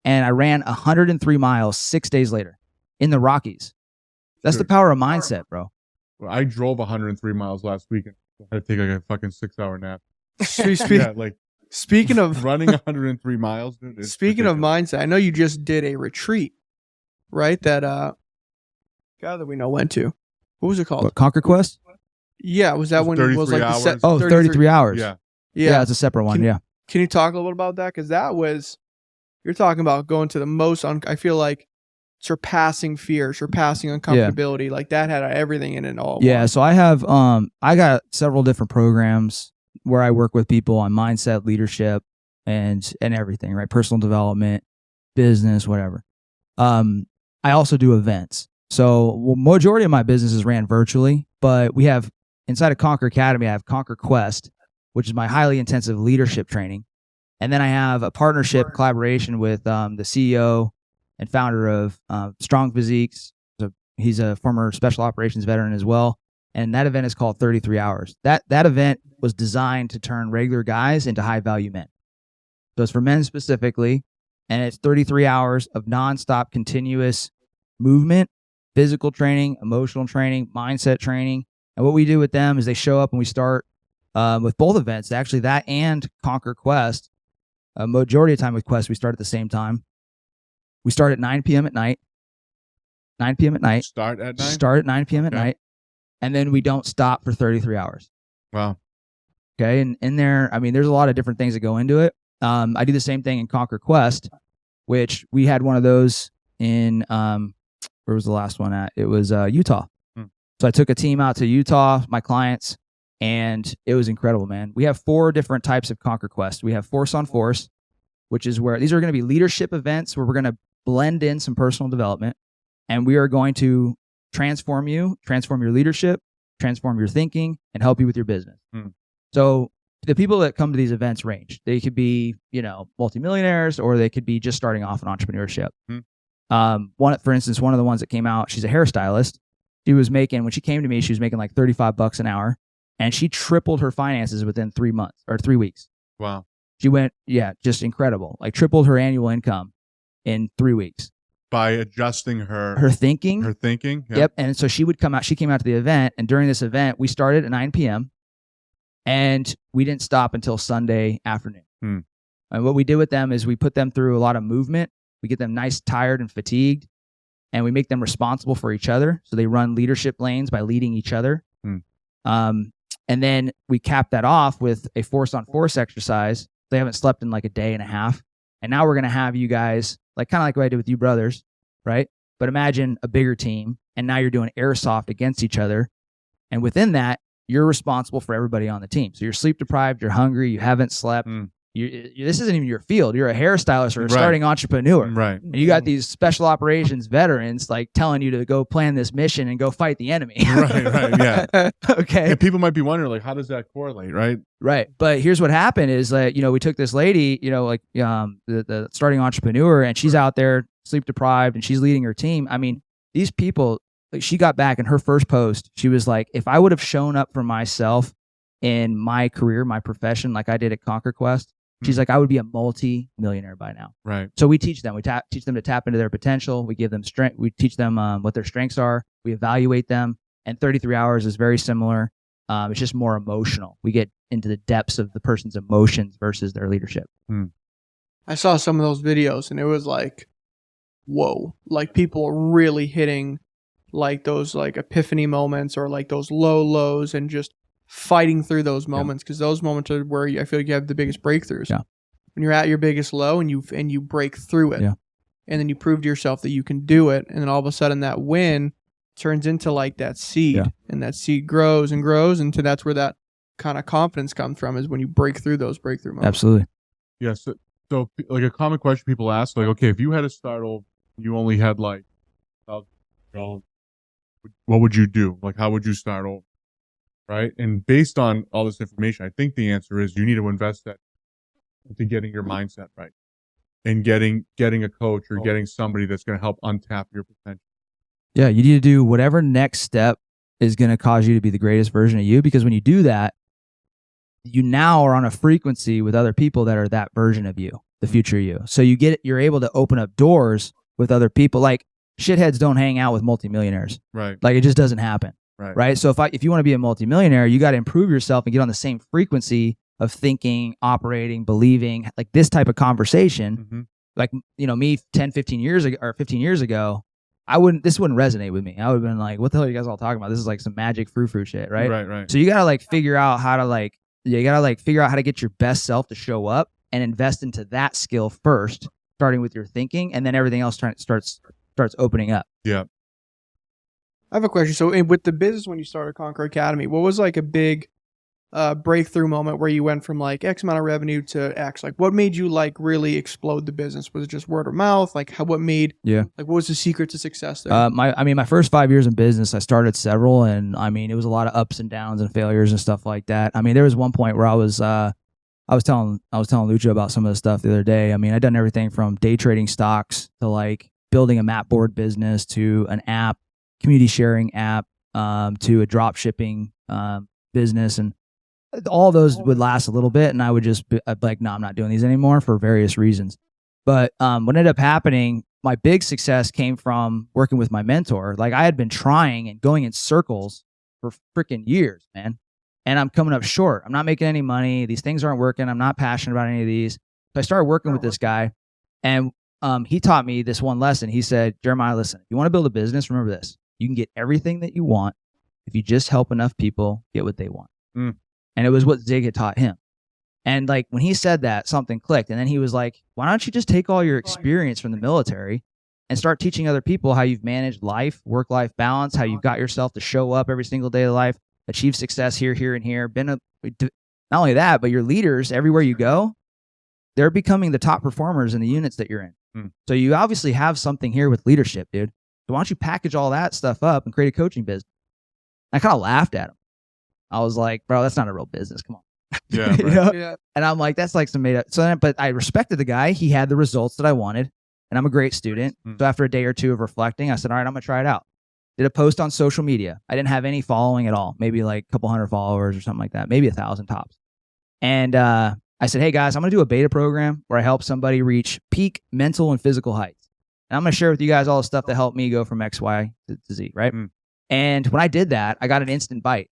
and I ran 103 miles 6 days later in the Rockies. That's the power of mindset, bro. Well, I drove 103 miles last week and I had to take like a fucking 6-hour nap. Yeah, like, speaking of running 103 miles, dude. Speaking of mindset, I know you just did a retreat, right? That guy that we know went to. What was it called? What, Conquer Quest? Yeah, was that when it was like hours. the set? 33 hours. Yeah, it's a separate one. Can you talk a little about that? Because that was, you're talking about going to the most, I feel like, surpassing fear, surpassing uncomfortability. Like, that had everything in it all. Yeah, so I have, I got several different programs where I work with people on mindset, leadership, and everything, right? Personal development, business, whatever. I also do events. So majority of my business is ran virtually, but we have, inside of Conquer Academy, I have Conquer Quest, which is my highly intensive leadership training. And then I have a partnership collaboration with the CEO and founder of Strong Physiques. So he's a former special operations veteran as well. And that event is called 33 Hours. That event was designed to turn regular guys into high-value men. So it's for men specifically, and it's 33 hours of nonstop continuous movement, physical training, emotional training, mindset training. And what we do with them is they show up and we start with both events. Actually, that and Conquer Quest. Majority of the time with Quest, we start at the same time. We start at 9 p.m. at night. 9 p.m. at night. Start at 9? Start at 9 p.m. at night. And then we don't stop for 33 hours. Wow. Okay. And in there, I mean, there's a lot of different things that go into it. I do the same thing in Conquer Quest, which we had one of those in, where was the last one at? It was Utah. So I took a team out to Utah, my clients, and it was incredible, man. We have 4 different types of Conquer Quest. We have Force on Force, which is where these are going to be leadership events where we're going to blend in some personal development, and we are going to transform you, transform your leadership, transform your thinking, and help you with your business. So the people that come to these events range. They could be, multimillionaires, or they could be just starting off in entrepreneurship. For instance, one of the ones that came out, she's a hairstylist. She was making, when she came to me, she was making like $35 an hour, and she tripled her finances within 3 months or 3 weeks. Wow. She went, just incredible. Like tripled her annual income in 3 weeks. By adjusting her thinking. Her thinking. Yep. And so she came out to the event, and during this event, we started at 9 p.m. and we didn't stop until Sunday afternoon. And what we did with them is we put them through a lot of movement. We get them nice, tired, and fatigued, and we make them responsible for each other. So they run leadership lanes by leading each other. And then we cap that off with a force on force exercise. They haven't slept in like a day and a half. And now we're going to have you guys, like kind of like what I did with you brothers, right? But imagine a bigger team, and now you're doing airsoft against each other. And within that, you're responsible for everybody on the team. So you're sleep deprived, you're hungry, you haven't slept. This isn't even your field. You're a hairstylist or a starting entrepreneur. Right. And you got these special operations veterans like telling you to go plan this mission and go fight the enemy. Right. Yeah. Okay. And people might be wondering, like, how does that correlate, right? Right. But here's what happened is that, we took this lady, the starting entrepreneur, and she's out there sleep deprived and she's leading her team. I mean, these people, like, she got back in her first post. She was like, if I would have shown up for myself in my career, my profession, like I did at Conquer Quest, she's like, I would be a multi-millionaire by now. Right. So we teach them. We teach them to tap into their potential. We give them strength. We teach them what their strengths are. We evaluate them. And 33 hours is very similar. It's just more emotional. We get into the depths of the person's emotions versus their leadership. I saw some of those videos, and it was like, whoa. Like people really hitting like those like epiphany moments, or like those low lows, and just fighting through those moments, because those moments are where I feel like you have the biggest breakthroughs. When you're at your biggest low and you break through it, and then you prove to yourself that you can do it, and then all of a sudden that win turns into like that seed, and that seed grows and grows, and that's where that kind of confidence comes from, is when you break through those breakthrough moments. Absolutely. Yes. So like a common question people ask, like, okay, if you had to start over, you only had like, what would you do? Like, how would you start over? Right. And based on all this information, I think the answer is you need to invest that into getting your mindset right, and getting a coach or getting somebody that's going to help untap your potential. Yeah. You need to do whatever next step is going to cause you to be the greatest version of you, because when you do that, you now are on a frequency with other people that are that version of you, the future you. So you're able to open up doors with other people. Like shitheads don't hang out with multimillionaires. Right. Like it just doesn't happen. Right. So if you want to be a multimillionaire, you got to improve yourself and get on the same frequency of thinking, operating, believing, like this type of conversation. Like, me 10, 15 years ago, this wouldn't resonate with me. I would have been like, what the hell are you guys all talking about? This is like some magic frou-frou shit. Right. Right. So you got to like figure out how to get your best self to show up and invest into that skill first, starting with your thinking, and then everything else starts opening up. Yeah. I have a question. So with the business, when you started Conquer Academy, what was like a big breakthrough moment where you went from like X amount of revenue to X? Like what made you like really explode the business? Was it just word of mouth? Like what was the secret to success there? My first 5 years in business, I started several, and it was a lot of ups and downs and failures and stuff like that. There was one point where I was telling Lucho about some of the stuff the other day. I'd done everything from day trading stocks to like building a map board business to an app, community sharing app, to a drop shipping business, and all those would last a little bit, and I would just be like, no, I'm not doing these anymore for various reasons. But what ended up happening, my big success came from working with my mentor. Like I had been trying and going in circles for freaking years, man, and I'm coming up short. I'm not making any money. These things aren't working. I'm not passionate about any of these. So I started working with this guy, and he taught me this one lesson. He said, Jeremiah, listen, if you want to build a business, remember this. You can get everything that you want if you just help enough people get what they want. And it was what Zig had taught him. And like when he said that, something clicked. And then he was like, why don't you just take all your experience from the military and start teaching other people how you've managed life, work-life balance, how you've got yourself to show up every single day of life, achieve success here, here, and here. Not only that, but your leaders, everywhere you go, they're becoming the top performers in the units that you're in. So you obviously have something here with leadership, dude. So why don't you package all that stuff up and create a coaching business? I kind of laughed at him. I was like, bro, that's not a real business. Come on. Yeah, right. You know? Yeah. And I'm like, that's like some made up. So then, but I respected the guy. He had the results that I wanted, and I'm a great student. So after a day or two of reflecting, I said, all right, I'm going to try it out. Did a post on social media. I didn't have any following at all. Maybe like a couple hundred followers or something like that. Maybe 1,000 tops. And I said, hey guys, I'm going to do a beta program where I help somebody reach peak mental and physical heights. And I'm going to share with you guys all the stuff that helped me go from X, Y to Z, right? And when I did that, I got an instant bite.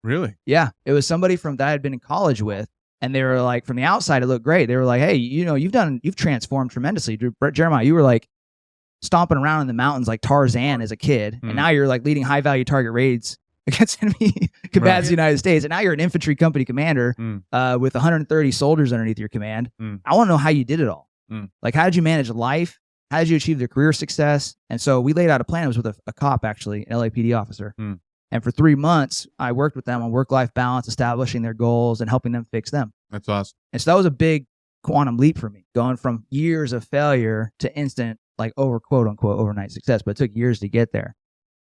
Really? Yeah. It was somebody from that I had been in college with. And they were like, from the outside, it looked great. They were like, hey, you know, you've transformed tremendously. Jeremiah, you were like stomping around in the mountains like Tarzan as a kid. And now you're like leading high value target raids against enemy combatants in the United States. And now you're an infantry company commander with 130 soldiers underneath your command. I want to know how you did it all. Like, how did you manage life? How did you achieve the career success? And so we laid out a plan. It was with a cop, actually, an LAPD officer. And for 3 months, I worked with them on work-life balance, establishing their goals and helping them fix them. That's awesome. And so that was a big quantum leap for me, going from years of failure to instant, like quote unquote, overnight success. But it took years to get there.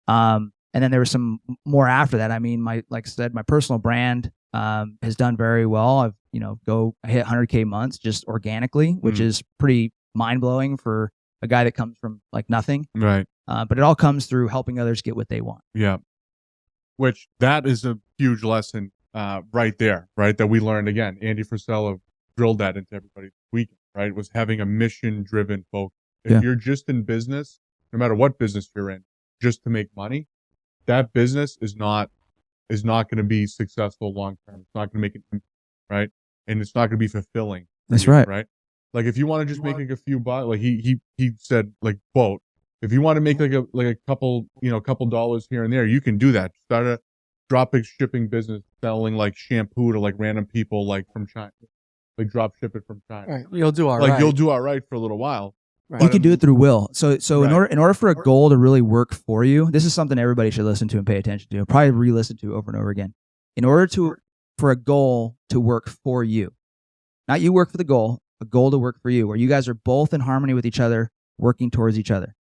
And then there was some more after that. I mean, like I said, my personal brand has done very well. I've, I hit 100K months just organically, which is pretty mind-blowing for a guy that comes from like nothing. Right. But it all comes through helping others get what they want. Yeah. Which that is a huge lesson right there, right? That we learned again. Andy Frisella drilled that into everybody this weekend, right? Was having a mission-driven focus. If you're just in business, no matter what business you're in, just to make money, that business is not going to be successful long term. It's not going to make it, right? And it's not going to be fulfilling. That's right. Right. Like if you want to just make like a few bucks, like he said, like, quote, if you want to make like a couple dollars here and there, you can do that. Start a drop shipping business selling like shampoo to like random people like from China, like drop ship it from China. Right. You'll do all right. Like you'll do all right for a little while. Right. You can do it through will. So Right. in order for a goal to really work for you, this is something everybody should listen to and pay attention to, and probably re-listen to over and over again. In order for a goal to work for you, not you work for the goal, a goal to work for you, where you guys are both in harmony with each other, working towards each other.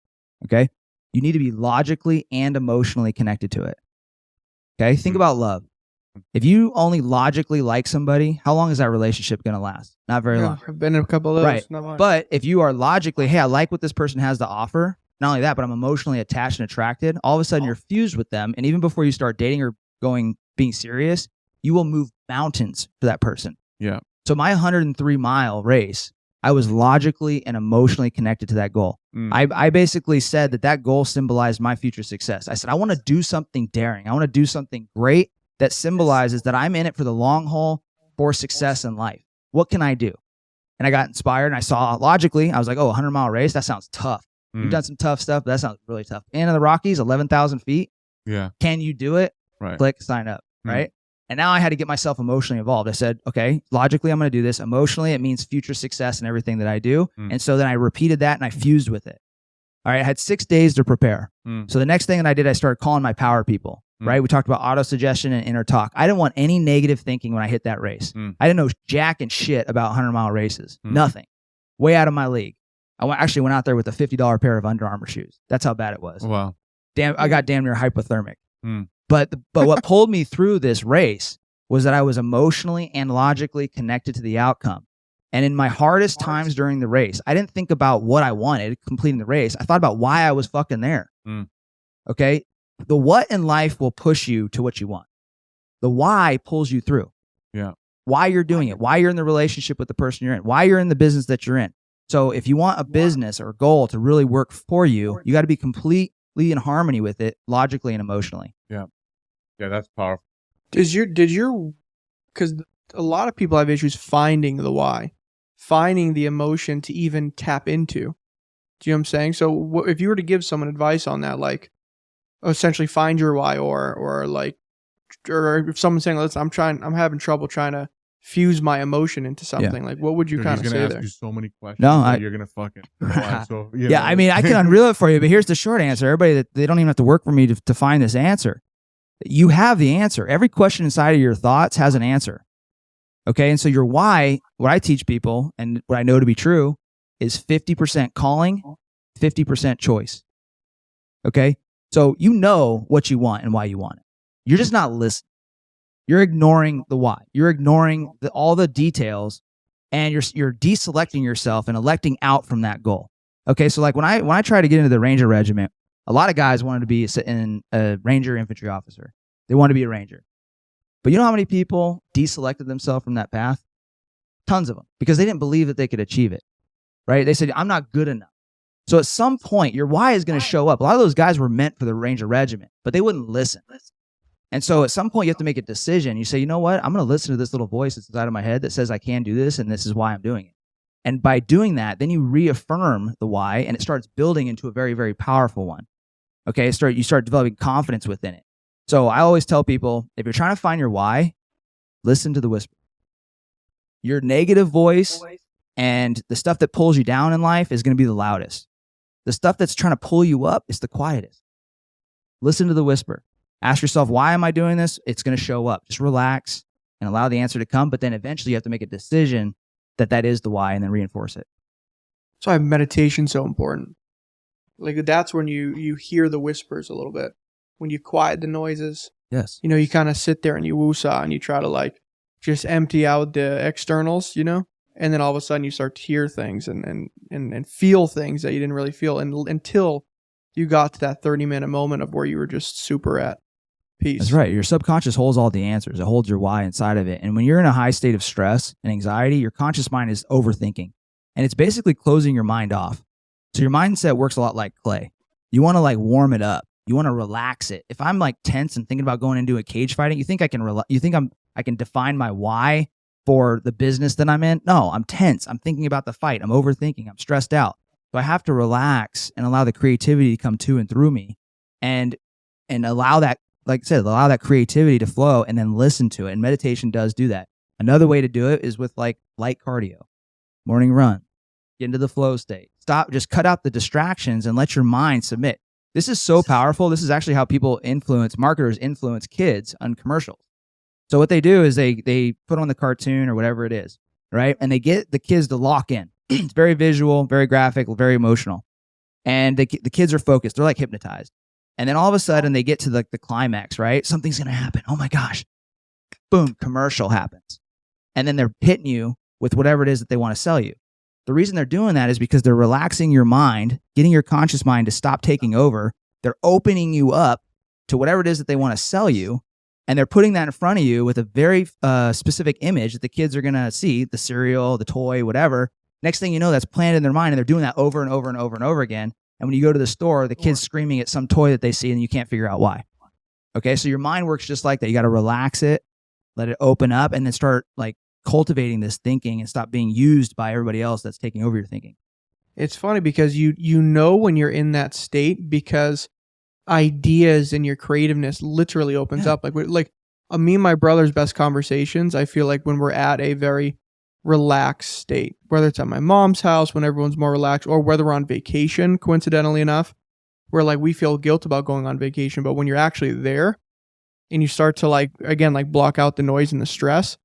Okay? You need to be logically and emotionally connected to it. Okay? Think about love. If you only logically like somebody, how long is that relationship going to last? Not very long. I've been in a couple of those. Right. Not much. But if you are logically, hey, I like what this person has to offer, not only that, but I'm emotionally attached and attracted, all of a sudden you're fused with them. And even before you start dating or being serious, you will move mountains for that person. Yeah. So my 103-mile race, I was logically and emotionally connected to that goal. I basically said that goal symbolized my future success. I said, I want to do something daring. I want to do something great that symbolizes that I'm in it for the long haul for success in life. What can I do? And I got inspired and I saw logically, I was like, 100-mile race, that sounds tough. You've done some tough stuff, but that sounds really tough. And in the Rockies, 11,000 feet. Yeah. Can you do it? Right. Click, sign up. Right. And now I had to get myself emotionally involved. I said, okay, logically, I'm going to do this. Emotionally, it means future success in everything that I do. And so then I repeated that and I fused with it. All right. I had 6 days to prepare. So the next thing that I did, I started calling my power people. Right. We talked about auto-suggestion and inner talk. I didn't want any negative thinking when I hit that race. I didn't know jack and shit about 100-mile races. Nothing. Way out of my league. I actually went out there with a $50 pair of Under Armour shoes. That's how bad it was. Wow. I got damn near hypothermic. But what pulled me through this race was that I was emotionally and logically connected to the outcome. And in my hardest times during the race, I didn't think about what I wanted completing the race. I thought about why I was fucking there. Okay? The what in life will push you to what you want. The why pulls you through. Yeah. Why you're doing it, why you're in the relationship with the person you're in, why you're in the business that you're in. So if you want a business or a goal to really work for you, you got to be completely in harmony with it, logically and emotionally. Yeah. Yeah, that's powerful. Because a lot of people have issues finding the why, finding the emotion to even tap into. Do you know what I'm saying? So if you were to give someone advice on that, like essentially find your why or like or if someone's saying, listen, I'm having trouble trying to fuse my emotion into something, like what would you kind of say there? He's gonna ask you so many questions. No, you're gonna fucking. So, I mean, I can unreel it for you, but here's the short answer. Everybody, that they don't even have to work for me to find this answer. You have the answer. Every question inside of your thoughts has an answer. Okay, and so your why, what I teach people, and what I know to be true, is 50% calling, 50% choice. Okay, so you know what you want and why you want it. You're just not listening. You're ignoring the why. You're ignoring all the details, and you're deselecting yourself and electing out from that goal. Okay, so like when I tried to get into the Ranger Regiment, a lot of guys wanted to be a Ranger infantry officer. They wanted to be a Ranger. But you know how many people deselected themselves from that path? Tons of them, because they didn't believe that they could achieve it, right? They said, I'm not good enough. So at some point, your why is going to show up. A lot of those guys were meant for the Ranger Regiment, but they wouldn't listen. And so at some point, you have to make a decision. You say, you know what? I'm going to listen to this little voice that's inside of my head that says I can do this, and this is why I'm doing it. And by doing that, then you reaffirm the why, and it starts building into a very, very powerful one. Okay, you start developing confidence within it. So I always tell people, if you're trying to find your why, listen to the whisper. Your negative voice and the stuff that pulls you down in life is going to be the loudest. The stuff that's trying to pull you up is the quietest. Listen to the whisper. Ask yourself, why am I doing this? It's going to show up. Just relax and allow the answer to come. But then eventually you have to make a decision that is the why, and then reinforce it. So I have meditation so important. Like that's when you hear the whispers a little bit. When you quiet the noises. Yes. You know, you kind of sit there and you woosah and you try to like just empty out the externals, you know? And then all of a sudden you start to hear things and feel things that you didn't really feel until you got to that 30-minute moment of where you were just super at peace. That's right. Your subconscious holds all the answers. It holds your why inside of it. And when you're in a high state of stress and anxiety, your conscious mind is overthinking. And it's basically closing your mind off. So your mindset works a lot like clay. You want to like warm it up. You want to relax it. If I'm like tense and thinking about going into a cage fighting, you think I can define my why for the business that I'm in? No, I'm tense. I'm thinking about the fight. I'm overthinking. I'm stressed out. So I have to relax and allow the creativity to come to and through me, and allow that, like I said, allow that creativity to flow, and then listen to it. And meditation does do that. Another way to do it is with like light cardio, morning run, get into the flow state. Stop, just cut out the distractions and let your mind submit. This is so powerful. This is actually how marketers influence kids on commercials. So what they do is they put on the cartoon or whatever it is, right? And they get the kids to lock in. It's very visual, very graphic, very emotional. And the kids are focused. They're like hypnotized. And then all of a sudden they get to the climax, right? Something's going to happen. Oh my gosh. Boom, commercial happens. And then they're hitting you with whatever it is that they want to sell you. The reason they're doing that is because they're relaxing your mind, getting your conscious mind to stop taking over. They're opening you up to whatever it is that they want to sell you. And they're putting that in front of you with a very specific image that the kids are going to see, the cereal, the toy, whatever. Next thing you know, that's planted in their mind, and they're doing that over and over and over and over again. And when you go to the store, the kid's screaming at some toy that they see, and you can't figure out why. Okay, so your mind works just like that. You got to relax it, let it open up, and then start like cultivating this thinking and stop being used by everybody else that's taking over your thinking. It's funny because you know when you're in that state because ideas and your creativeness literally opens up. Like me and my brother's best conversations, I feel like when we're at a very relaxed state, whether it's at my mom's house when everyone's more relaxed, or whether we're on vacation, coincidentally enough, where like we feel guilt about going on vacation, but when you're actually there and you start to like block out the noise and the stress,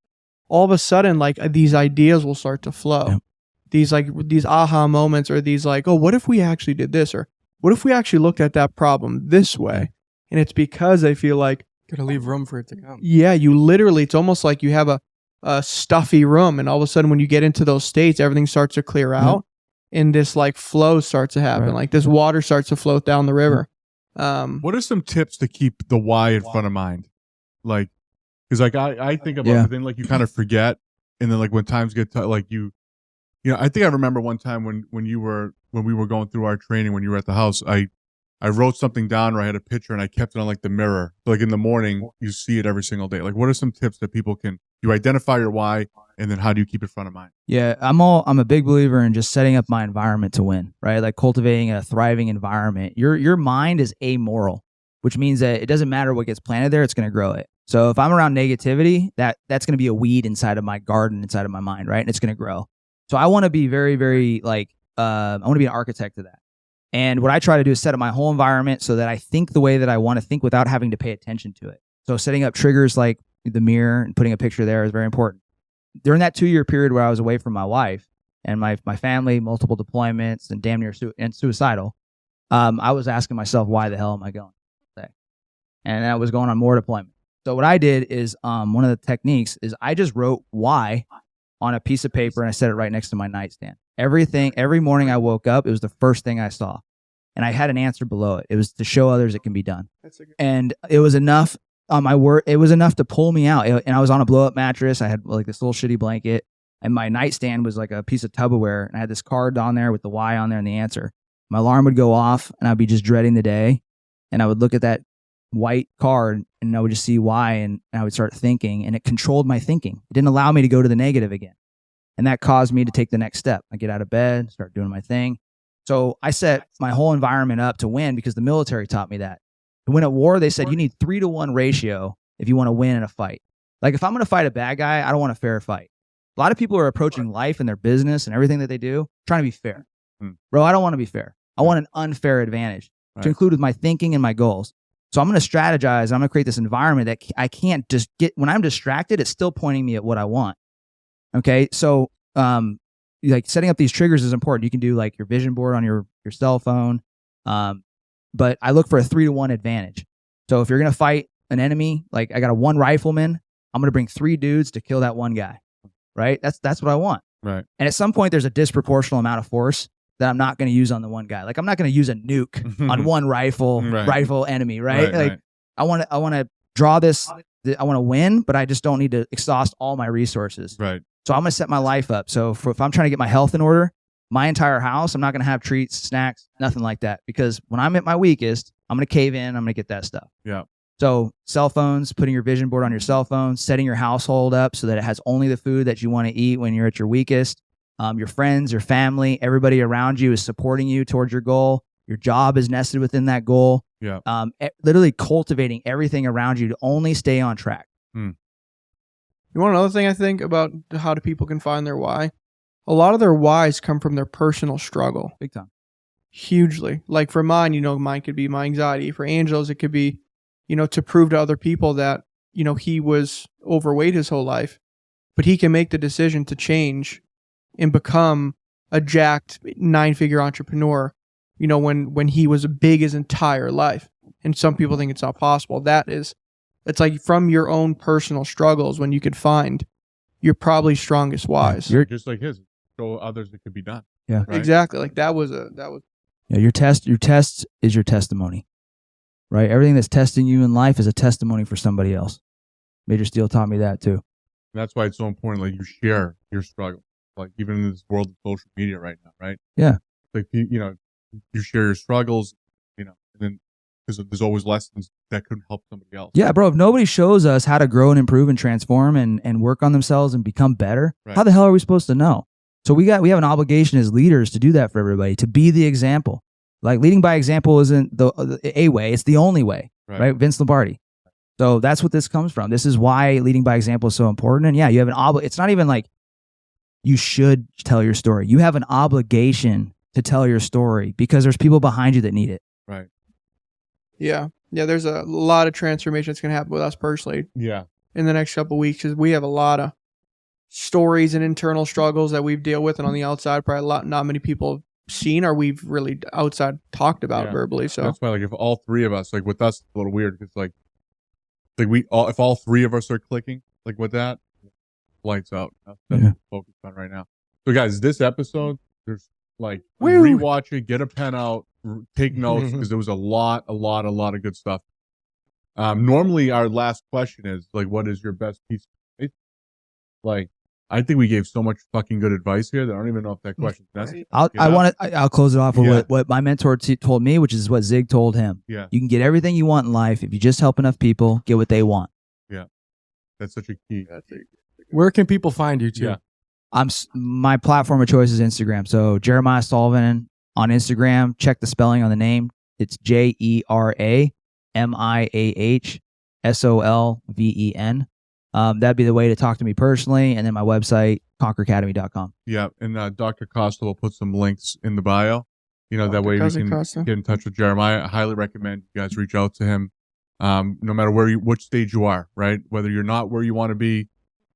all of a sudden like these ideas will start to flow. Yep. These aha moments, or these like, oh, what if we actually did this, or what if we actually looked at that problem this way? And it's because I feel like gotta leave room for it to come. Yeah, it's almost like you have a stuffy room, and all of a sudden when you get into those states, everything starts to clear out, and this like flow starts to happen. Right. Like this water starts to float down the river. What are some tips to keep the why in front of mind? Like, because like I think about it, then like you kind of forget, and then like when times get like you know, I think I remember one time when we were going through our training, when you were at the house, I wrote something down, or I had a picture and I kept it on like the mirror. Like in the morning, you see it every single day. Like, what are some tips that people can, you identify your why, and then how do you keep it front of mind? Yeah, I'm a big believer in just setting up my environment to win, right? Like cultivating a thriving environment. Your mind is amoral, which means that it doesn't matter what gets planted there, it's going to grow it. So if I'm around negativity, that's going to be a weed inside of my garden, inside of my mind, right? And it's going to grow. So I want to be very, very like, I want to be an architect of that. And what I try to do is set up my whole environment so that I think the way that I want to think without having to pay attention to it. So setting up triggers like the mirror and putting a picture there is very important. During that 2-year period where I was away from my wife and my family, multiple deployments and damn near suicidal, I was asking myself, why the hell am I going? And I was going on more deployment. So what I did is one of the techniques is I just wrote why on a piece of paper and I set it right next to my nightstand. Every morning I woke up, it was the first thing I saw. And I had an answer below it. It was to show others it can be done. And it was enough on my word. It was enough to pull me out. And I was on a blow up mattress. I had like this little shitty blanket and my nightstand was like a piece of Tupperware. And I had this card on there with the why on there and the answer. My alarm would go off and I'd be just dreading the day. And I would look at that white card and I would just see why and I would start thinking and it controlled my thinking. It didn't allow me to go to the negative again. And that caused me to take the next step. I get out of bed, start doing my thing. So I set my whole environment up to win because the military taught me that. To win at war, they said you need 3-to-1 ratio if you want to win in a fight. Like if I'm going to fight a bad guy, I don't want a fair fight. A lot of people are approaching life and their business and everything that they do trying to be fair. Bro, I don't want to be fair. I want an unfair advantage to include with my thinking and my goals. So I'm going to strategize. I'm going to create this environment that I can't just get, when I'm distracted, it's still pointing me at what I want. Okay. So, like setting up these triggers is important. You can do like your vision board on your cell phone. But I look for a 3-to-1 advantage. So if you're going to fight an enemy, like I got a 1 rifleman, I'm going to bring 3 dudes to kill that 1 guy. Right. That's what I want. Right. And at some point there's a disproportional amount of force that I'm not going to use on the 1 guy. Like I'm not going to use a nuke on 1 rifle enemy, right? Like I want to draw this, I want to win, but I just don't need to exhaust all my resources. Right. So I'm going to set my life up. So if I'm trying to get my health in order, my entire house, I'm not going to have treats, snacks, nothing like that. Because when I'm at my weakest, I'm going to cave in, I'm going to get that stuff. Yeah. So cell phones, putting your vision board on your cell phone, setting your household up so that it has only the food that you want to eat when you're at your weakest. Your friends, your family, everybody around you is supporting you towards your goal. Your job is nested within that goal. Yeah. Literally cultivating everything around you to only stay on track. You want another thing I think about how do people can find their why? A lot of their whys come from their personal struggle. Big time. Hugely. Like for mine, mine could be my anxiety. For Angelo's, it could be, to prove to other people that, he was overweight his whole life, but he can make the decision to change and become a jacked 9-figure entrepreneur, when he was big his entire life. And some people think it's not possible. It's like from your own personal struggles when you could find your probably strongest whys. You're just like his. Show others it could be done. Yeah. Right? Exactly. Like that was Yeah, your test is your testimony. Right? Everything that's testing you in life is a testimony for somebody else. Major Steele taught me that too. That's why it's so important. Like you share your struggle. Like even in this world of social media right now, right? Yeah. Like you share your struggles, and then because there's always lessons that could help somebody else. Yeah, bro. If nobody shows us how to grow and improve and transform and work on themselves and become better, Right. How the hell are we supposed to know? So we have an obligation as leaders to do that for everybody, to be the example. Like leading by example isn't a way; it's the only way, right? Vince Lombardi. So that's what this comes from. This is why leading by example is so important. And yeah, you have an It's not even like you should tell your story. You have an obligation to tell your story because there's people behind you that need it. Right. Yeah. There's a lot of transformation that's going to happen with us personally. Yeah. In the next couple of weeks, because we have a lot of stories and internal struggles that we've dealt with, and on the outside, probably not many people have seen or we've really outside talked about verbally. So that's why, like, if all 3 of us, like, with us, it's a little weird because, like if all 3 of us are clicking, like, with that, lights out. That's what we're focused on right now. So, guys, this episode, there's like rewatch it, get a pen out, take notes because there was a lot of good stuff. Normally, our last question is like, what is your best piece of advice? Like, I think we gave so much fucking good advice here that I don't even know if that question's necessary. I'll close it off with what my mentor told me, which is what Zig told him. Yeah. You can get everything you want in life if you just help enough people get what they want. Yeah. That's such a key. Where can people find you, too? Yeah. My platform of choice is Instagram. So Jeramiah Solven on Instagram. Check the spelling on the name. It's Jeramiah Solven. That'd be the way to talk to me personally. And then my website, conqueracademy.com. Yeah. And Dr. Costa will put some links in the bio. That way we can get in touch with Jeremiah. I highly recommend you guys reach out to him. No matter which stage you are, right? Whether you're not where you want to be,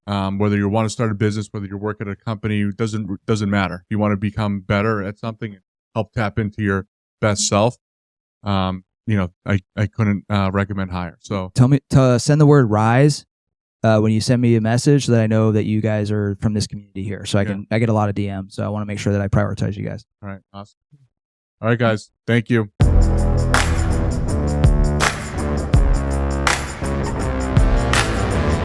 whether you want to start a business, whether you work at a company, doesn't matter. You want to become better at something and help tap into your best self. I couldn't recommend higher. So tell me to send the word rise when you send me a message so that I know that you guys are from this community here. So I get a lot of DMs. So I want to make sure that I prioritize you guys. All right. Awesome. All right, guys. Thank you.